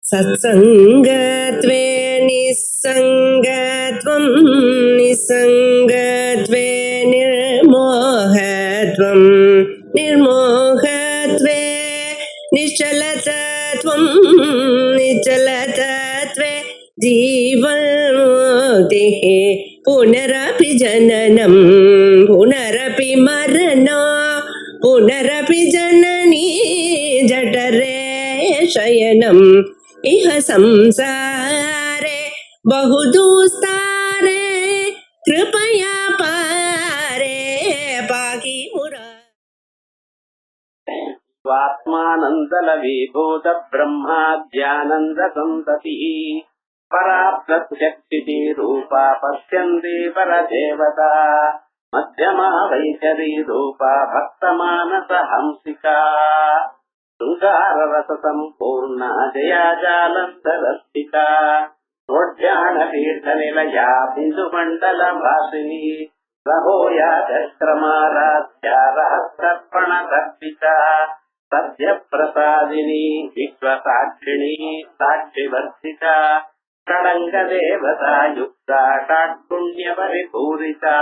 सत्सङ्गत्वे निस्सङ्गत्वं निस्सङ्गत्वे निर्मोहत्वं निर्मोहत्वे निश्चलतत्वं निश्चलतत्वे जीवन्मुक्तिः पुनरपि जननं पुनरपि मरणं पुनरपि जननी जठरे शयनम् इह संसारे बहुदुस्तारे कृपया पारे पाहि मुरा स्वात्मानन्दलवीभूत ब्रह्माद्यानन्द सन्ततिः परा प्रत्यक्षिति रूपा पश्यन्ति परदेवता मध्यमा वैखरी रूपा भक्तमानस हंसिका शृङ्गाररस सम्पूर्णा जया जालन्धरस्थिता नोढ्याणतीर्थनिलया बिन्दुमण्डलभासिनी रहोया चक्रमाराध्या रहस्यर्पणदर्शिता सद्यप्रसादिनी विश्वसाक्षिणी साक्षिवर्धिता षडङ्गदेवता युक्ता षट्पुण्यपरिपूरिता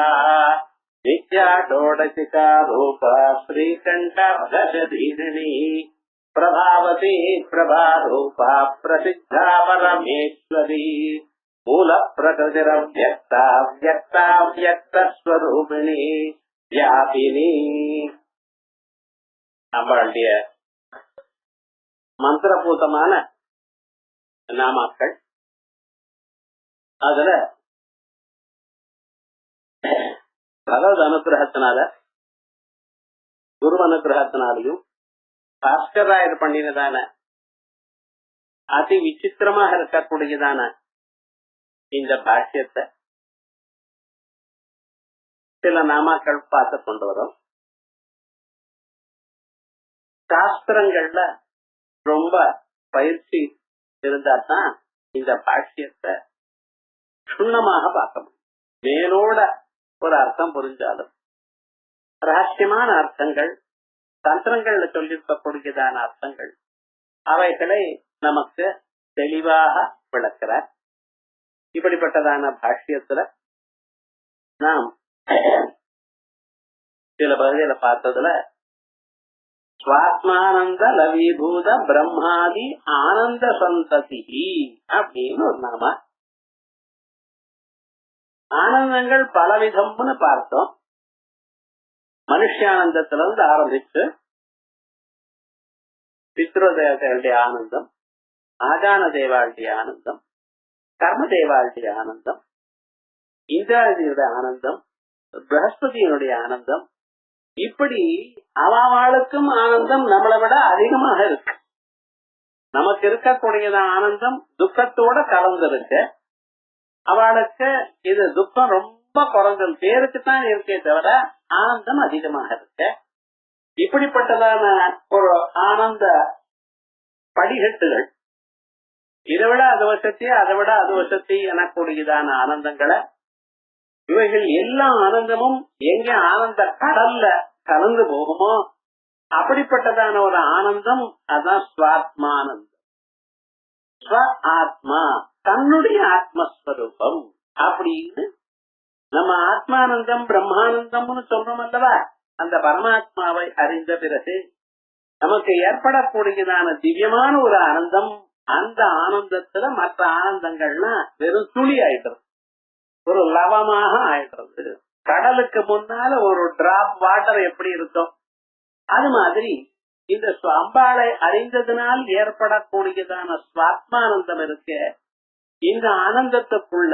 नित्या षोडशिका रूपा श्रीकण्ठाब्धशधीरिणी प्रभावती प्रभारूपा प्रसिद्धा परमेश्वरी मूल प्रकृतिरव्यक्ता व्यक्ताव्यक्तस्वरूपिणी व्यापिनी நம்மளுடைய மந்திரபூதமான நாமாக்கள். அதுல பகவத் அனுகிரகத்தினால குரு அனுகிரகத்தினாலையும் பாஸ்கராயர் பண்ணினதான அதி விசித்திரமாக இருக்கக்கூடியதான இந்த பாஷ்யத்தை சில நாமாக்கள் பார்த்து கொண்டு வரும். சாஸ்திரங்கள்ல ரொம்ப பயிற்சி இருந்தாதான் இந்த பாஷ்யத்தை சுண்ணமாக பார்க்க முடியும். மேலோட ஒரு அர்த்தம் புரிஞ்சாலும் ரகசியமான அர்த்தங்கள், தந்திரங்கள்ல சொல்லிருக்கக்கூடியதான அர்த்தங்கள், அவைகளை நமக்கு தெளிவாக விளக்கிறார். இப்படிப்பட்டதான பாஷ்யத்துல நாம் சில பகுதியில பார்த்ததுல ஸ்வாத்மானந்த லவீபூத பிரம்மாதி ஆனந்த சந்ததி அப்படின்னு ஒரு நாம. ஆனந்தங்கள் பலவிதம்னு பார்த்தோம். மனுஷானந்தத்திலிருந்து ஆரம்பிச்சு பித்ருதேவதைகளுடைய ஆனந்தம், ஆஜான தேவாளுடைய ஆனந்தம், கர்ம தேவாளுடைய ஆனந்தம், இந்திராதியுடைய ஆனந்தம், பிரகஸ்பதியினுடைய ஆனந்தம், இப்படி அவளுக்கும் ஆனந்தம் நம்மளை விட அதிகமாக இருக்கு. நமக்கு இருக்கக்கூடியதான ஆனந்தம் துக்கத்தோட கலந்துருக்கு. அவளுக்கு இது துக்கம் ரொம்ப குறைஞ்சல் பேருக்குத்தான் இருக்கே தவிர ஆனந்தம் அதிகமாக இருக்கு. இப்படிப்பட்டதான ஒரு ஆனந்த படிகட்டுகள், இதை விட அது வசதி, அதை விட அது வசதி எனக்கூடியதான ஆனந்தங்களை, இவைகள் எல்லா ஆனந்தமும் எங்க ஆனந்த கடல்ல கலந்து போகுமோ அப்படிப்பட்டதான ஒரு ஆனந்தம். அதான் ஸ்வாத்மானந்தம். ஸ்வ ஆத்மா, தன்னுடைய ஆத்மஸ்வரூபம் அப்படின்னு நம்ம ஆத்மானந்தம் பிரம்மானந்தம்னு சொல்றோம் அல்லவா. அந்த பரமாத்மாவை அறிந்த பிறகு நமக்கு ஏற்படக்கூடியதான திவ்யமான ஒரு ஆனந்தம். அந்த ஆனந்தத்துல மற்ற ஆனந்தங்கள்லாம் வெறும் துளி ஆயிடுறது, ஒரு லவமாக ஆயிடுறது. கடலுக்கு முன்னால ஒரு டிராப் வாட்டர் எப்படி இருக்கும் அது மாதிரி இந்த அம்பாளை அறிந்ததனால் ஏற்படக்கூடியதான ஸ்வாத்மானந்தம் இருக்கு. இந்த ஆனந்தத்துக்குள்ள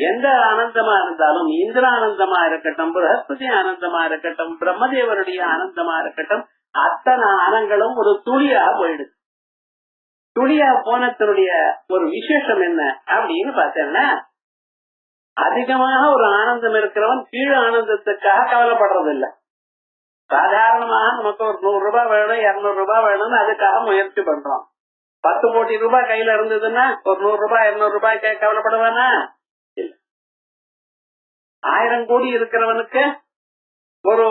எந்த ஆனந்தமா இருந்தாலும், இந்திரானந்தமா இருக்கட்டும், பிரகஸ்பதி ஆனந்தமா இருக்கட்டும், பிரம்மதேவருடைய ஆனந்தமா இருக்கட்டும், அத்தனை ஆனங்களும் ஒரு துளியா போயிடுது. துளியா போனதனுடைய ஒரு விசேஷம் என்ன அப்படின்னு பார்த்தேன்னா, அதிகமாக ஒரு ஆனந்தம் இருக்கிறவன் கீழ் ஆனந்தத்துக்காக கவலைப்படுறது இல்லை. சாதாரணமாக நமக்கு ஒரு 100 ரூபாய் வேணும், 200 ரூபாய் வேணும்னு அதுக்காக முயற்சி பண்றோம். 10 கோடி ரூபாய் கையில இருந்ததுன்னா ஒரு 100 ரூபாய் 200 ரூபாய்க்கு கவலைப்படுவானா? இல்ல. 1000 கோடி இருக்கிறவனுக்கு ஒரு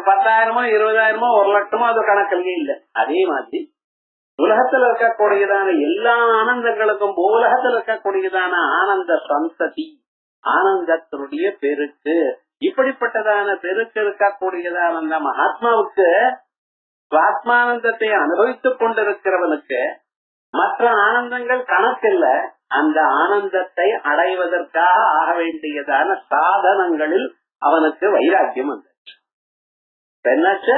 10,000மோ 20,000மோ 1 லட்சமோ அது கணக்கிலேயே இல்லை. அதே மாதிரி உலகத்துல இருக்கக்கூடியதான எல்லா ஆனந்தங்களுக்கும் உலகத்துல இருக்கக்கூடியதான ஆனந்த சந்ததி, ஆனந்தத்தினுடைய பெருக்கு, இப்படிப்பட்டதான பெருக்கு இருக்கக்கூடியதான அந்த மகாத்மாவுக்கு சுவாத்மானந்தத்தை அனுபவித்துக் கொண்டிருக்கிறவனுக்கு மற்ற ஆனந்தங்கள் கணக்கில்ல. அந்த ஆனந்தத்தை அடைவதற்காக ஆக வேண்டியதான சாதனங்களில் அவனுக்கு வைராக்கியம் வந்துச்சு. என்னாச்சு?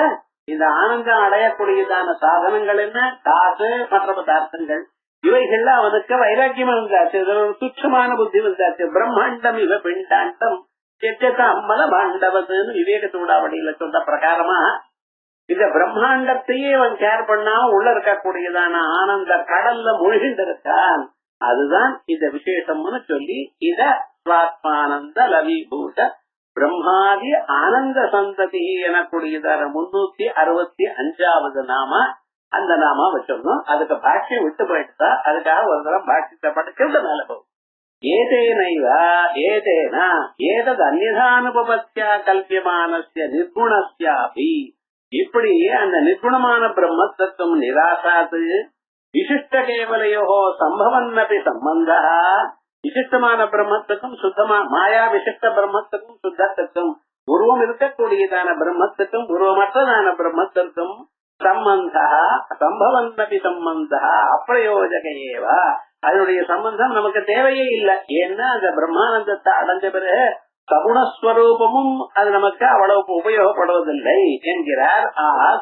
இந்த ஆனந்தம் அடையக்கூடியதான சாதனங்கள் என்ன? காசு, மற்ற பதார்த்தங்கள், இவைகள்ல அவனுக்கு வைராக்கியம் இருந்தாச்சு. ஒரு துச்சமான புத்தி வந்தாச்சு. பிரம்மாண்டம் இவ பிண்டாண்டம் அம்மல மாண்டவதுன்னு விவேக சூடாவடியில சொன்ன பிரகாரமா இந்த பிரம்மாண்டத்தையே அவன் கேர் பண்ணாம உள்ள இருக்கக்கூடியதான ஆனந்த கடல்ல மூழ்கிட்டு இருக்கான். அதுதான் இந்த விசேஷம்னு சொல்லி இத சுவாத்மானந்த லவிபூத பிரம்மாதி ஆனந்த சந்ததி எனக்கூடியதான 365வது நாம அந்த நாமா வச்சிருந்தோம். அதுக்கு பாஷ்யம் விட்டு போயிட்டா அதுக்காக ஒரு தரம் பாஷ்யத்தை படிக்கிறது மேல போகும். ஏதேனா ஏதது அந்நிதானுபவத்தியா கல்பியமானஸ்ய நிர்குணஸ்யாபி, இப்படி அந்த நிர்குணமான பிரம்மத்துவம் நிராசாது விசிஷ்ட கேவலையோ சம்பவன்னபி சம்பந்த, விசிஷ்டமான பிரம்மத்துக்கும் சுத்தமா மாயா விசிஷ்ட பிரம்மத்துக்கும் சுத்தத்துக்கும் உருவம் இருக்கக்கூடியதான பிரம்மத்துக்கும் உருவமற்றதான பிரம்மத்திற்கும் சம்பந்தா சம்பவன்னபி சம்பந்தா அப்பிரயோஜகையேவா, அதனுடைய சம்பந்தம் நமக்கு தேவையே இல்லை. ஏன்னா அந்த பிரம்மானந்தத்தை அடைஞ்ச பிறகு சகுணஸ்வரூபமும் அது நமக்கு அவ்வளவு உபயோகப்படுவதில்லை என்கிறார்.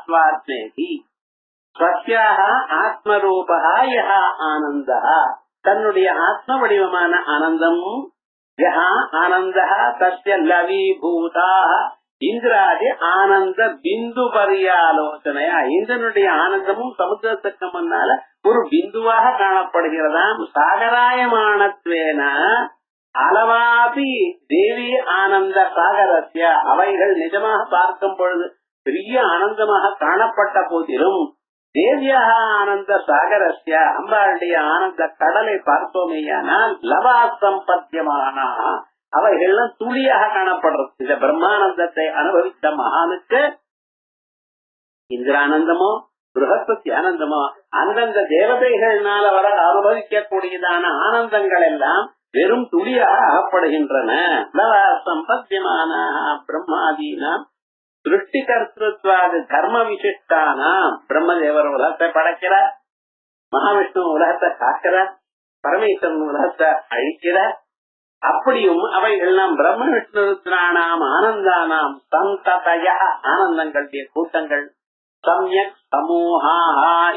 ஸ்வாத்மேதி ஸ்வஸ்யாக ஆத்மரூபா யஹா ஆனந்தா, தன்னுடைய ஆத்ம வடிவமான ஆனந்தம், யஹா ஆனந்தா தஸ்ய லவீபூதா இந்திராதி ஆனந்த பிந்து பரியாலோசனையா, இந்திரனுடைய ஆனந்தமும் சமுத்திரத்துக்கு முன்னால ஒரு பிந்துவாக காணப்படுகிறதாம். சாகராயமானத்வேன அளவாபி தேவி ஆனந்த சாகரஸ்ய, அவைகள் நிஜமாக பார்க்கும் பொழுது பெரிய ஆனந்தமாக காணப்பட்ட போதிலும் தேவியாக ஆனந்த சாகரஸ்ய அம்பாளுடைய ஆனந்த கடலை பார்த்தோமேயானால் லவா சம்பத்தியமான அவைகள்லாம் துளியாக காணப்படுறது. இந்த பிரம்மானந்தத்தை அனுபவித்த மகானுக்கு இந்திரானந்தமோ பிருகஸ்பதி ஆனந்தமோ அந்தந்த தேவதைகள்னால வர அனுபவிக்கக்கூடியதான ஆனந்தங்கள் எல்லாம் வெறும் துளியாக அகப்படுகின்றன. லவா சம்பத்தியமான பிரம்மாதீனாம் சிருஷ்டி கர்த்திருவாது தர்ம விசிஷ்டானாம், பிரம்மதேவர் உலகத்தை படைக்கிறார், மகாவிஷ்ணு உலகத்தை காக்கிறார், பரமேஸ்வரன் உலகத்தை அழிக்கிறார். அப்படியும் அவைகள்லாம் பிரம்ம விஷ்ணுருத்ரானாம் ஆனந்தானாம் சந்ததய, ஆனந்தங்களுடைய கூட்டங்கள், சம்யக் சமூகா,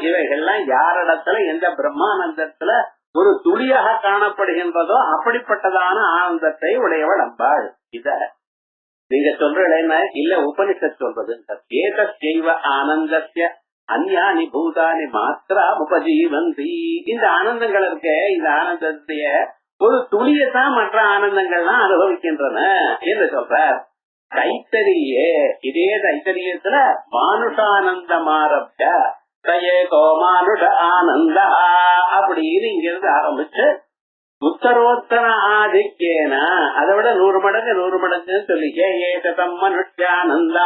இவைகள்லாம் யாரிடத்துல எந்த பிரம்மானந்தத்துல ஒரு துளியாக காணப்படுகின்றதோ அப்படிப்பட்டதான ஆனந்தத்தை உடையவள் அம்பாள். இத நீங்க சொல்றேன்னா இல்ல உபனிஷத் சொல்றது. ஏதஸ்யைவ ஆனந்தஸ்ய அந்யானி பூதானி மாத்ரா உபஜீவந்தி, இந்த ஆனந்தங்கள் இருக்க, இந்த ஆனந்தத்தைய ஒரு துளியத்தான் மற்ற ஆனந்தங்கள்லாம் அனுபவிக்கின்றன என்று சொல்றார். தைத்தரியே, இதே தைத்தரியத்துல மானுஷானந்தம் ஆரம்பிச்ச தயேகோ மானுஷ ஆனந்தா அப்படின்னு இங்கிருந்து ஆரம்பிச்சு உத்தரோத்தர ஆதிக்கேன அதை விட 100 மடங்கு 100 மடங்குன்னு சொல்லி ஏகதம் மனுஷ்யானந்தா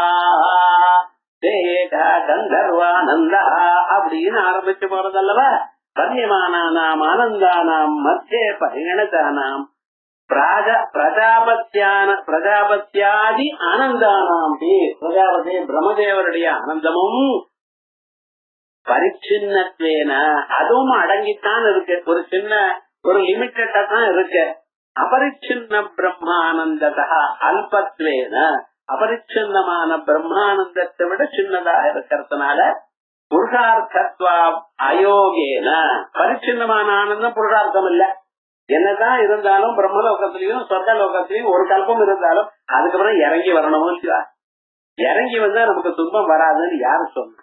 கந்தர்வானந்தா அப்படின்னு ஆரம்பிச்சு போறதல்லவா. கன்யமானாம் ஆனந்தானாம் மத்திய பரிணதானாம் பிரஜாபத்தியாதி ஆனந்தானாம், பிரஜாபதி பிரம்மதேவருடைய ஆனந்தமும் பரிச்சின்னத்வேன அதுவும் அடங்கித்தான் இருக்கு. ஒரு சின்ன ஒரு லிமிட்டடா தான் இருக்கு. அபரிச்சின்ன பிரம்மானந்ததா அல்பத்வேன, அபரிச்சின்னமான பிரம்மானந்தத்தை விட சின்னதாக இருக்கிறதுனால புருஷார்த்தத்வா அயோகேன, பரிச்சின்னமான ஆனந்தம் புருஷார்த்தம் இல்ல. என்னதான் இருந்தாலும் பிரம்மலோகத்திலையும் சொர்க்க லோகத்திலையும் ஒரு கல்பம் இருந்தாலும் அதுக்கப்புறம் இறங்கி வரணும் இல்லையா. இறங்கி வந்தா நமக்கு துன்பம் வராதுன்னு யாரு சொன்ன,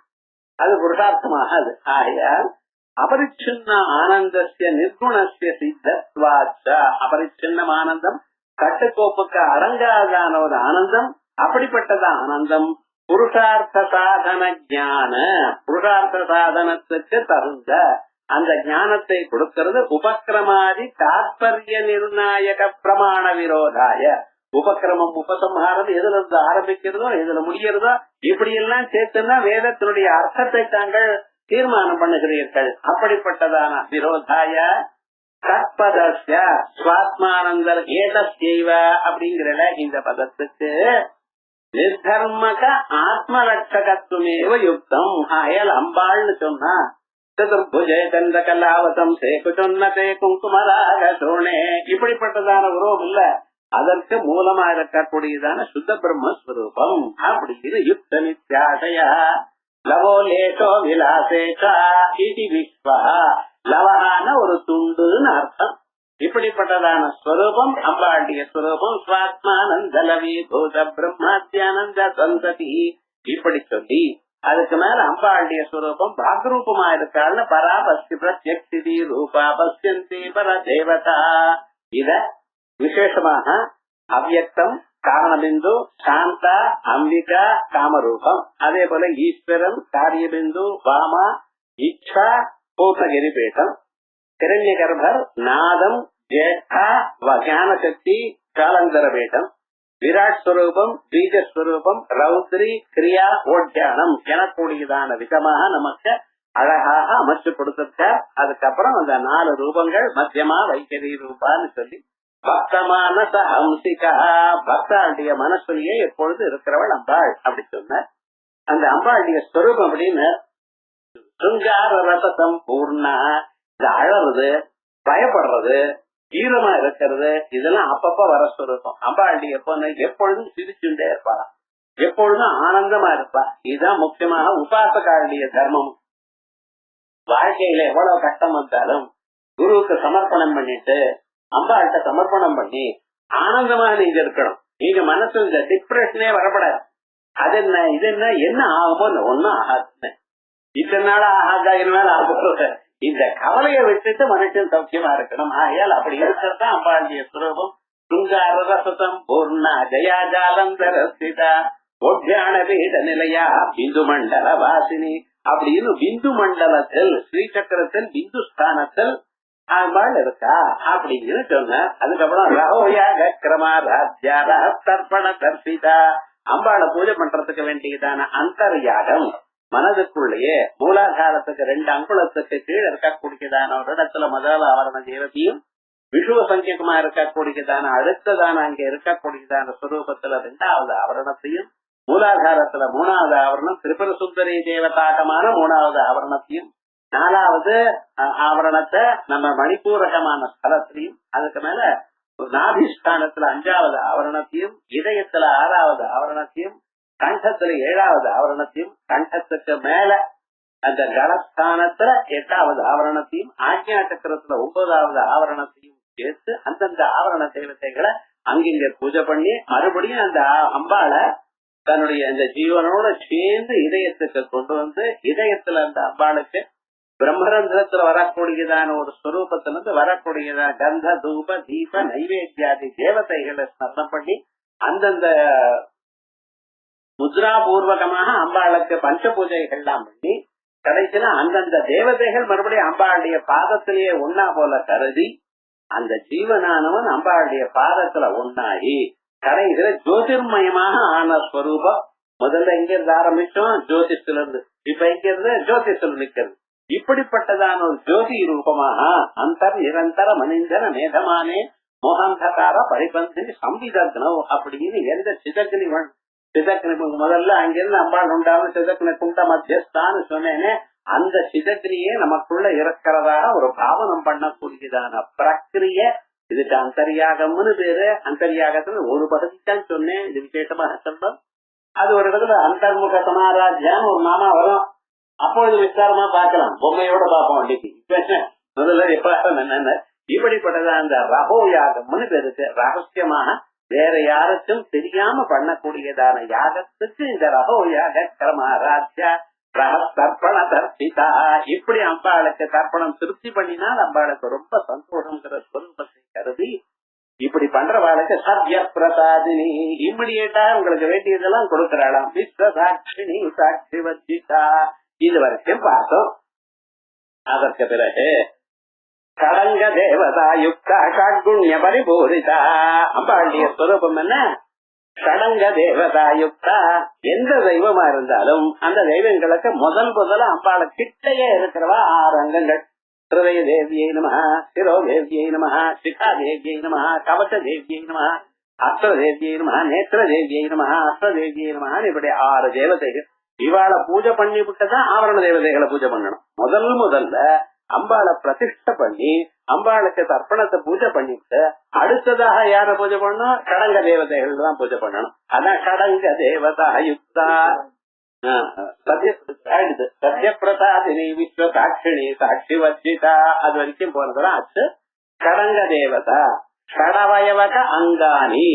அது புருஷார்த்தமாகாது. ஆகையால் அபரிச்சின்ன ஆனந்தஸ்ய நிர்குணஸ்ய சித்தத்வாச்ச, அபரிச்சின்னம் ஆனந்தம் கட்டுக்கோப்புக்கு அடங்காதான ஒரு ஆனந்தம். அப்படிப்பட்டது ஆனந்தம் புருஷார்த்த சாதன ஞான, புருஷார்த்த சாதனத்துக்கு தகுந்த அந்த ஞானத்தை கொடுக்கிறது. உபக்கிரமாதி தாத்பரிய நிர்ணாயக பிரமாண விரோதாய, உபக்கிரமம் உபசம்ஹாரம் எதுல இருந்து ஆரம்பிக்கிறதோ எதுல முடிகிறதோ இப்படி எல்லாம் சேர்த்துன்னா வேதத்தினுடைய அர்த்தத்தை தாங்கள் தீர்மானம் பண்ணுகிறீர்கள். அப்படிப்பட்டதான விரோதாய தற்பதஸ்ய ஸ்வாத்மானந்தர் ஏதஸ்யைவ அப்படிங்கிற இந்த பதத்துக்கு நிர்தர்மக ஆத்மரட்சகத்துவமேவ யுக்தம். ஆயல் அம்பாள்னு சொன்னா சதுர்புஜே கந்த கலாவதம் சேகுச்சொன்னதே குங்குமராக சோனே இப்படிப்பட்டதான உருவம் இல்ல, அதற்கு மூலமா இருக்கக்கூடியதான சுத்த பிரம்மஸ்வரூபம். அப்படிங்கிற யுக்த நித்யாசய லவோ லேசோ விலாசேஷா இது விஸ்வா. லவஹான ஒரு துண்டுன்னு அர்த்தம். இப்படிப்பட்டதான ஸ்வரூபம் அம்பாளுடைய ஸ்வரூபம். ஸ்வாத்மானந்த லவீபூத பிரம்மாத்யானந்த சந்ததி இப்படி சொல்லி அதுக்கு மேல அம்பாளுடைய ஸ்வரூபம் பாக்ரூபமா இருக்காள்னு பரா பஸ்தி பிரத்யக்ஷிதி ரூபா பஸ்யந்தி பர தேவதா. இத விசேஷமாக அவ்யக்தம் காரணபிந்து சாந்தா அம்பிகா காமரூபம், அதே போல ஈஸ்வரன் காரியபிந்து வாமா இச்சா பூர்ணகிரி பீட்டம், கிரண்ய கர்ப்பர் நாதம் ஜேஷ்டா ஞான சக்தி காலந்தர பீட்டம், விராட் ஸ்வரூபம் பீஜஸ்வரூபம் ரௌத்ரி கிரியா ஓட்யானம் எனக்கூடியதான விதமாக நமக்கு அழகாக அமைச்சு கொடுத்திருக்கார். அதுக்கப்புறம் அந்த 4 ரூபங்கள் மத்தியமா வைக்கரி ரூபான்னு சொல்லி பக்தமான ஹம்சிகா பக்தாளுடைய மனசுலயே எப்பொழுது இருக்கிறவள் அம்பாள் அப்படி சொன்ன அந்த அம்பாளுடைய ஸ்வரூபம் அப்படின்னு சுங்கார ரசம் பூர்ணா. இந்த அழறது பயப்படுறது ஈரமா இருக்கிறது இதெல்லாம் அப்பப்ப வர ஸ்வரூபம். அம்பாளுடைய எப்பொழுதும் சிரிச்சுட்டே இருப்பாளாம், எப்பொழுதும் ஆனந்தமா இருப்பா. இதுதான் முக்கியமாக உபாசகாளுடைய தர்மம். வாழ்க்கையில எவ்வளவு கஷ்டம் வந்தாலும் குருவுக்கு சமர்ப்பணம் பண்ணிட்டு அம்பாள்கிட்ட சமர்ப்பணம் பண்ணி ஆனந்தமா நீங்க இருக்கணும். நீங்க மனசு இந்த டிப்ரெஷனே வரப்படாது. அது என்ன இது என்ன என்ன ஆகுமோ ஒன்னும் ஆகாது, இத்தனை நாள் ஆகாதா இனிமேல் ஆகுறது, இந்த கவலையை விட்டுட்டு மனுஷன் சௌக்கியமா இருக்கணும். ஆகையால் அப்படி இருக்கிறதா அம்பாளுடைய சுரூபம். சுங்கார ரசம் பூர்ணா ஜயா ஜாலந்தரசிதா ஒட்யான வீட நிலையா பிந்து மண்டல வாசினி அப்படின்னு பிந்து மண்டலத்தில் ஸ்ரீசக்கரத்தில் பிந்து ஸ்தானத்தில் அம்பாள் இருக்கா அப்படின்னு சொன்ன. அதுக்கப்புறம் ரகோயாக கிரமாராத்யா தர்ப்பண தர்சிதா அம்பாளை பூஜை பண்றதுக்கு வேண்டியதான அந்தர்யாகம் மனதுக்குள்ளேயே மூலாதாரத்துக்கு 2 அங்குலத்துக்கு கீழே இருக்கக்கூடியதான ஒரு இடத்துல முதல் ஆவரண தேவதையும் விஷுவ சங்கியமா இருக்கக்கூடியதான அடுத்ததான அங்க இருக்கக்கூடியதான ஸ்வரூபத்துல 2வது ஆவரணத்தையும் மூலாதாரத்துல 3வது ஆவரணம் திரிபுர சுந்தரி தேவதாகமான 3வது ஆவரணத்தையும் 4வது ஆவரணத்தை நம்ம மணிப்பூரகமான ஸ்தலத்திலையும் அதுக்கு மேல நாபிஸ்தானத்துல 5வது ஆவரணத்தையும் இதயத்துல 6வது ஆவரணத்தையும் கண்டத்துல 7வது ஆவரணத்தையும் கண்டத்துக்கு மேல அந்த கலஸ்தானத்துல 8வது ஆவரணத்தையும் ஆக்ஞா சக்கரத்துல 9வது ஆவரணத்தையும் சேர்த்து அந்தந்த ஆவரண தேவதைகளை அங்கிங்க பூஜை பண்ணி மறுபடியும் அந்த அம்பாளை தன்னுடைய அந்த ஜீவனோட சேர்ந்து இதயத்துக்கு கொண்டு வந்து இதயத்துல அந்த அம்பாளுக்கு பிரம்மரந்திரத்துல வரக்கூடியதான ஒரு ஸ்வரூபத்திலிருந்து வரக்கூடியதான கந்த தூப தீப நைவேத்தியாதி தேவதைகளை ஸ்மரணம் பண்ணி அந்தந்த முத்ராபூர்வகமாக அம்பாளுக்கு பஞ்ச பூஜைகள்லாம் பண்ணி கடைசியில அந்தந்த தேவதைகள் மறுபடியும் அம்பாளுடைய பாதத்திலேயே ஒன்னா போல கருதி அந்த ஜீவனானவன் அம்பாளுடைய பாதத்துல ஒன்னாகி கடைசியில ஜோதிர்மயமாக ஆன ஸ்வரூபம். முதல்ல எங்க இருந்து ஆரம்பிச்சோம் ஜோதிஷத்துல இருந்து, இப்ப எங்க இருந்து ஜோதிஷத்துல நிக்கிறது. இப்படிப்பட்டதான ஒரு ஜோதி ரூபமாக அந்தர் நிரந்தர மனிதன மேதமானே மோகந்தகார பரிபந்தி சம்பிதக்னவ் அப்படின்னு எந்த சிதக்னி முதல்ல அங்கிருந்து அம்பாள் உண்டாலும் சிதக்னி குண்ட மத்தியஸ்தான்னு சொன்னேனே அந்த சிதக்னியே நமக்குள்ள இருக்கிறதா ஒரு பாவனம் பண்ணக்கூடியதான பிரக்கிரிய இதுக்கு அந்தர்யாகம்னு பேரு. அந்தர்யாகத்துல ஒரு பகுதித்தான் சொன்னேன், இது விசேஷமாக சொல்றோம். அது ஒரு இடத்துல அந்தர்முக சமாராஜ்யான்னு ஒரு நாமா வரும், அப்பொழுது விஸ்தாரமா பார்க்கலாம், பொம்மையோட பார்ப்போம். அன்னைக்கு முதல்ல எப்ப என்ன இப்படிப்பட்டதான் அந்த ரகோ யாகம்னு பேருக்கு. ரகசியமாக வேற யாருக்கும் தெரியாம பண்ணக்கூடியதான யாகத்துக்கு இந்த ரகோ யாக கிரமாராஜ்யா தர்ப்பண தர்ப்பிதா. இப்படி அம்பாளுக்கு தர்ப்பணம் திருப்தி பண்ணினால் அம்பாளுக்கு ரொம்ப சந்தோஷங்கிற சொரூபத்தை கருதி இப்படி பண்றவாளுக்கு சத்ய பிரசாதினி இம்மிடியேட்டா உங்களுக்கு வேண்டியதெல்லாம் கொடுக்கிறாளாம். விஸ்வ சாட்சினி சாட்சி வச்சிதா இது வரைக்கும் பார்த்தோம். அதற்கு பிறகு கடங்க தேவதா யுக்தா காட்குண்ய பரிபூரிதா. அம்பாளுடைய ஸ்வரூபம் என்ன? ஷடங்க தேவதா யுக்தா. எந்த தெய்வமா இருந்தாலும் அந்த தெய்வங்களுக்கு முதல்ல அம்பாள கிட்டையே இருக்கிறவா 6 அங்கங்கள். ஹிருதய தேவியை நம, சிரோ தேவியை நம, சிகா தேவியை நம, கவச தேவியை நம, அஸ்திர தேவியை நம, நேத்திர தேவியை நம, அஸ்திர தேவியை நம. இப்படி 6 தேவதைகள். இவாளை பூஜை பண்ணி விட்டுதான் ஆவரண தேவதைகளை பூஜை பண்ணணும். முதல்ல அம்பாளை பிரதிஷ்ட பண்ணி அம்பாளுக்கு தர்ப்பணத்தை பூஜை பண்ணிட்டு அடுத்ததாக யார பூஜை பண்ணணும்? கடங்க தேவதைகள் தான் பூஜை பண்ணணும். அதான் கடங்க தேவதா யுக்தா. சத்ய பிரசாதினி விஸ்வ சாட்சிணி சாட்சி வச்சிதா. அது வரைக்கும் போனதுதான் ஆச்சு. கடங்க தேவதா கடவயவக அங்காணி.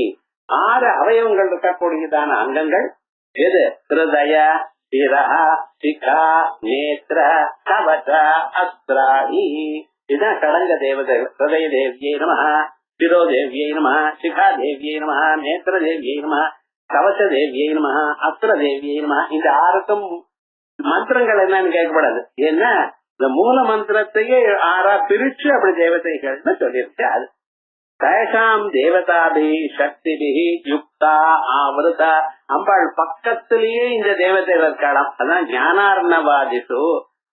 6 அவயவங்கள் இருக்கக்கூடியதான அங்கங்கள் எது? ஹிருதய, சிரஹ, சிகா, நேத்ர, கவச, அஸ்திராணி. இதுதான் கடங்க தேவதைகள். ஹிருதய தேவியை நம, சிரோ தேவியை நம, சிகா தேவியை நம, நேத்திர தேவியை நம, கவச தேவியை நம, அஸ்திர தேவியை நம. இந்த 6க்கும் மந்திரங்கள் என்னன்னு கேட்கப்படாது. ஏன்னா இந்த மூல மந்திரத்தையே 6ஆ பிரிச்சு அப்படி தேவதைகள்னு சொல்லியிருக்கு. அது தேசாம் தேவதாபி சக்திபி யுக்தா ஆவருதா. அம்பாள் பக்கத்திலேயே இந்த தேவதைகள் இருக்கலாம். அதான் ஞானார்ணவாதிசு.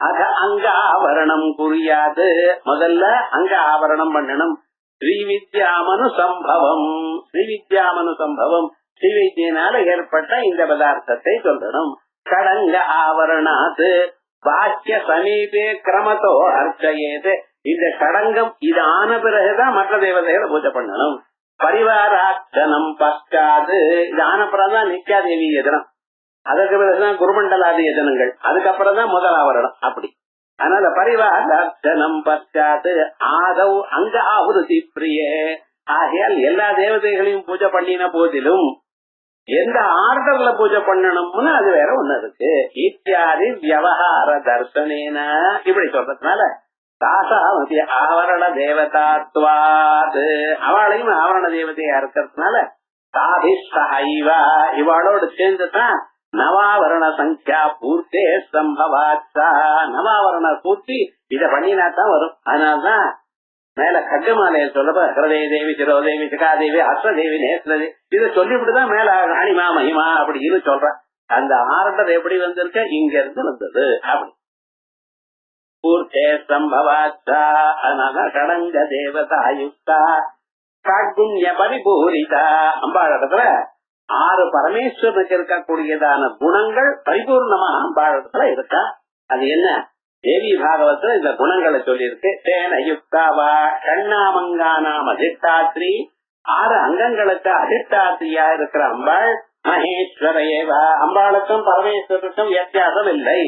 அத அங்க ஆவரணம் புரியாது. முதல்ல அங்க ஆவரணம் பண்ணணும். ஸ்ரீவித்யாமனு சம்பவம். ஸ்ரீவித்யாமனு சம்பவம் ஸ்ரீவித்யினால ஏற்பட்ட இந்த பதார்த்தத்தை சொல்லணும். கடங்க ஆவரணாது பாக்கிய சமீபே கிரமத்தோ அர்ச்சயேது. இந்த கடங்கம் இது ஆன பிறகுதான் மற்ற தேவதைகளை பூஜை பண்ணணும். பரிவாராட்சணம் பக்காது. இது ஆனப்புறம்தான் நித்யாதேவி யஜனம். அதற்கு பிறகுதான் குருமண்டலாதி யஜனங்கள். அதுக்கப்புறம் தான் முதல் ஆவரணம். அப்படி அதனால பரிவாராட்சணம் பக்காது ஆதவ் அங்க ஆகுதி பிரியே. ஆகையால் எல்லா தேவதைகளையும் பூஜை பண்ணின போதிலும் எந்த ஆர்டர்ல பூஜை பண்ணணும்னு அது வேற ஒண்ணு இருக்கு. இத்தியாதி வியவஹார தர்சனேன. இப்படி சொல்றதுனால தாசாமதி ஆவரண தேவதாத்வாது. அவளையும் ஆவரண தேவதையா இருக்கிறதுனால தாபிஸ்தஹைவா இவாளோடு சேர்ந்துதான் நவாவரண சங்கியா பூர்த்தே சம்பவாச்சா. நவாவரண பூர்த்தி இத பண்ணினாத்தான் வரும். அதனால்தான் மேல கஜமாலைய சொல்லப்ப ஹிருதய தேவி, சிரோதேவி, சிகாதேவி, அஸ்வதேவி, நேஸ்வரதேவி இதை சொல்லிவிட்டுதான் மேல அனிமா மகிமா அப்படின்னு சொல்ற. அந்த ஆர்டர் எப்படி வந்திருக்க? இங்க இருந்து வந்தது. அப்படி பூர்த்தே சம்பவாச்சா. அதனால கடங்க தேவதா யுக்தா காட்குண்ய பரிபூரிதா. அம்பாளத்துல 6 பரமேஸ்வரனுக்கு இருக்கக்கூடியதான குணங்கள் பரிபூர்ணமா அம்பாளத்துல இருக்கா. அது என்ன? தேவி பாகவத்துல இந்த குணங்களை சொல்லியிருக்கு. தேன யுக்தாவா கண்ணாமங்கானாம் அதிஷ்டாத்ரி. 6 அங்கங்களுக்கு அதிஷ்டாத்ரியா இருக்கிற அம்பாள் மகேஸ்வரையேவா. அம்பாளுக்கும் பரமேஸ்வருக்கும் வித்தியாசம் இல்லை.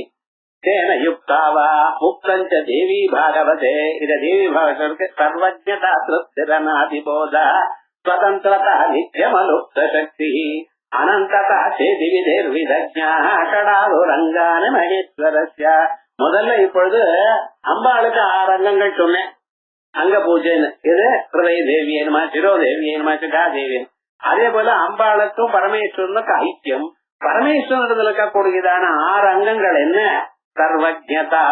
தேன யுக்தாவா முக்தஞ்ச தேவி பாகவதே. இத தேவி பாகவதற்கு சர்வஜதா திருப்திரநாதிபோதா ஸ்வதந்திரதா நித்யமலுப்த சக்தி அனந்ததா சேதி விதேர் விதஜ்ஞா கடாதுரங்கான மகேஸ்வரஸ்ய. முதல்ல இப்பொழுது அம்பாளுக்கு 6 அங்கங்கள் சொன்னேன். அங்க பூஜைன்னு. இது ஹிருதய தேவியனுமா, சிரோ தேவியனுமா, சிகா தேவியன். அதே போல அம்பாளுக்கும் பரமேஸ்வரனுக்கு ஐக்கியம். பரமேஸ்வரத்தில் இருக்கக்கூடியதான 6 அங்கங்கள் என்ன? சர்வஜதா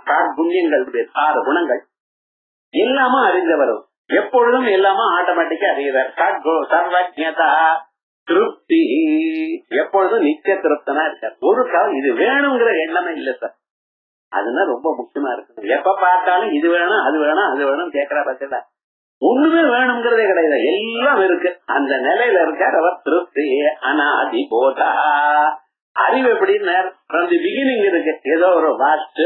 காட்குண்யங்கள் 6 குணங்கள். எல்லாமும் அறிந்தவரும் எப்பொழுதும் எல்லாமே ஆட்டோமேட்டிக்கா அறிகிறார். சர்வஜதா திருப்தி எப்பொழுதும் நித்திய திருப்தனா இருக்கார். ஒரு காலம் இது வேணுங்கிற எண்ணமே இல்ல சார். அதுதான் ரொம்ப முக்கியமா இருக்கு. எப்ப பார்த்தாலும் இது வேணும் அது வேணும் அது வேணும் கேட்கிற பட்சத்துல ஒண்ணுமே வேணுங்கிறதே கிடையாது. எல்லாம் இருக்கு. அந்த நிலையில இருக்கார் அவர். திருப்தி அனாதி போதா. அறிவு எப்படின்னு பிகினிங் இருக்கு. ஏதோ ஒரு வாஸ்ட்,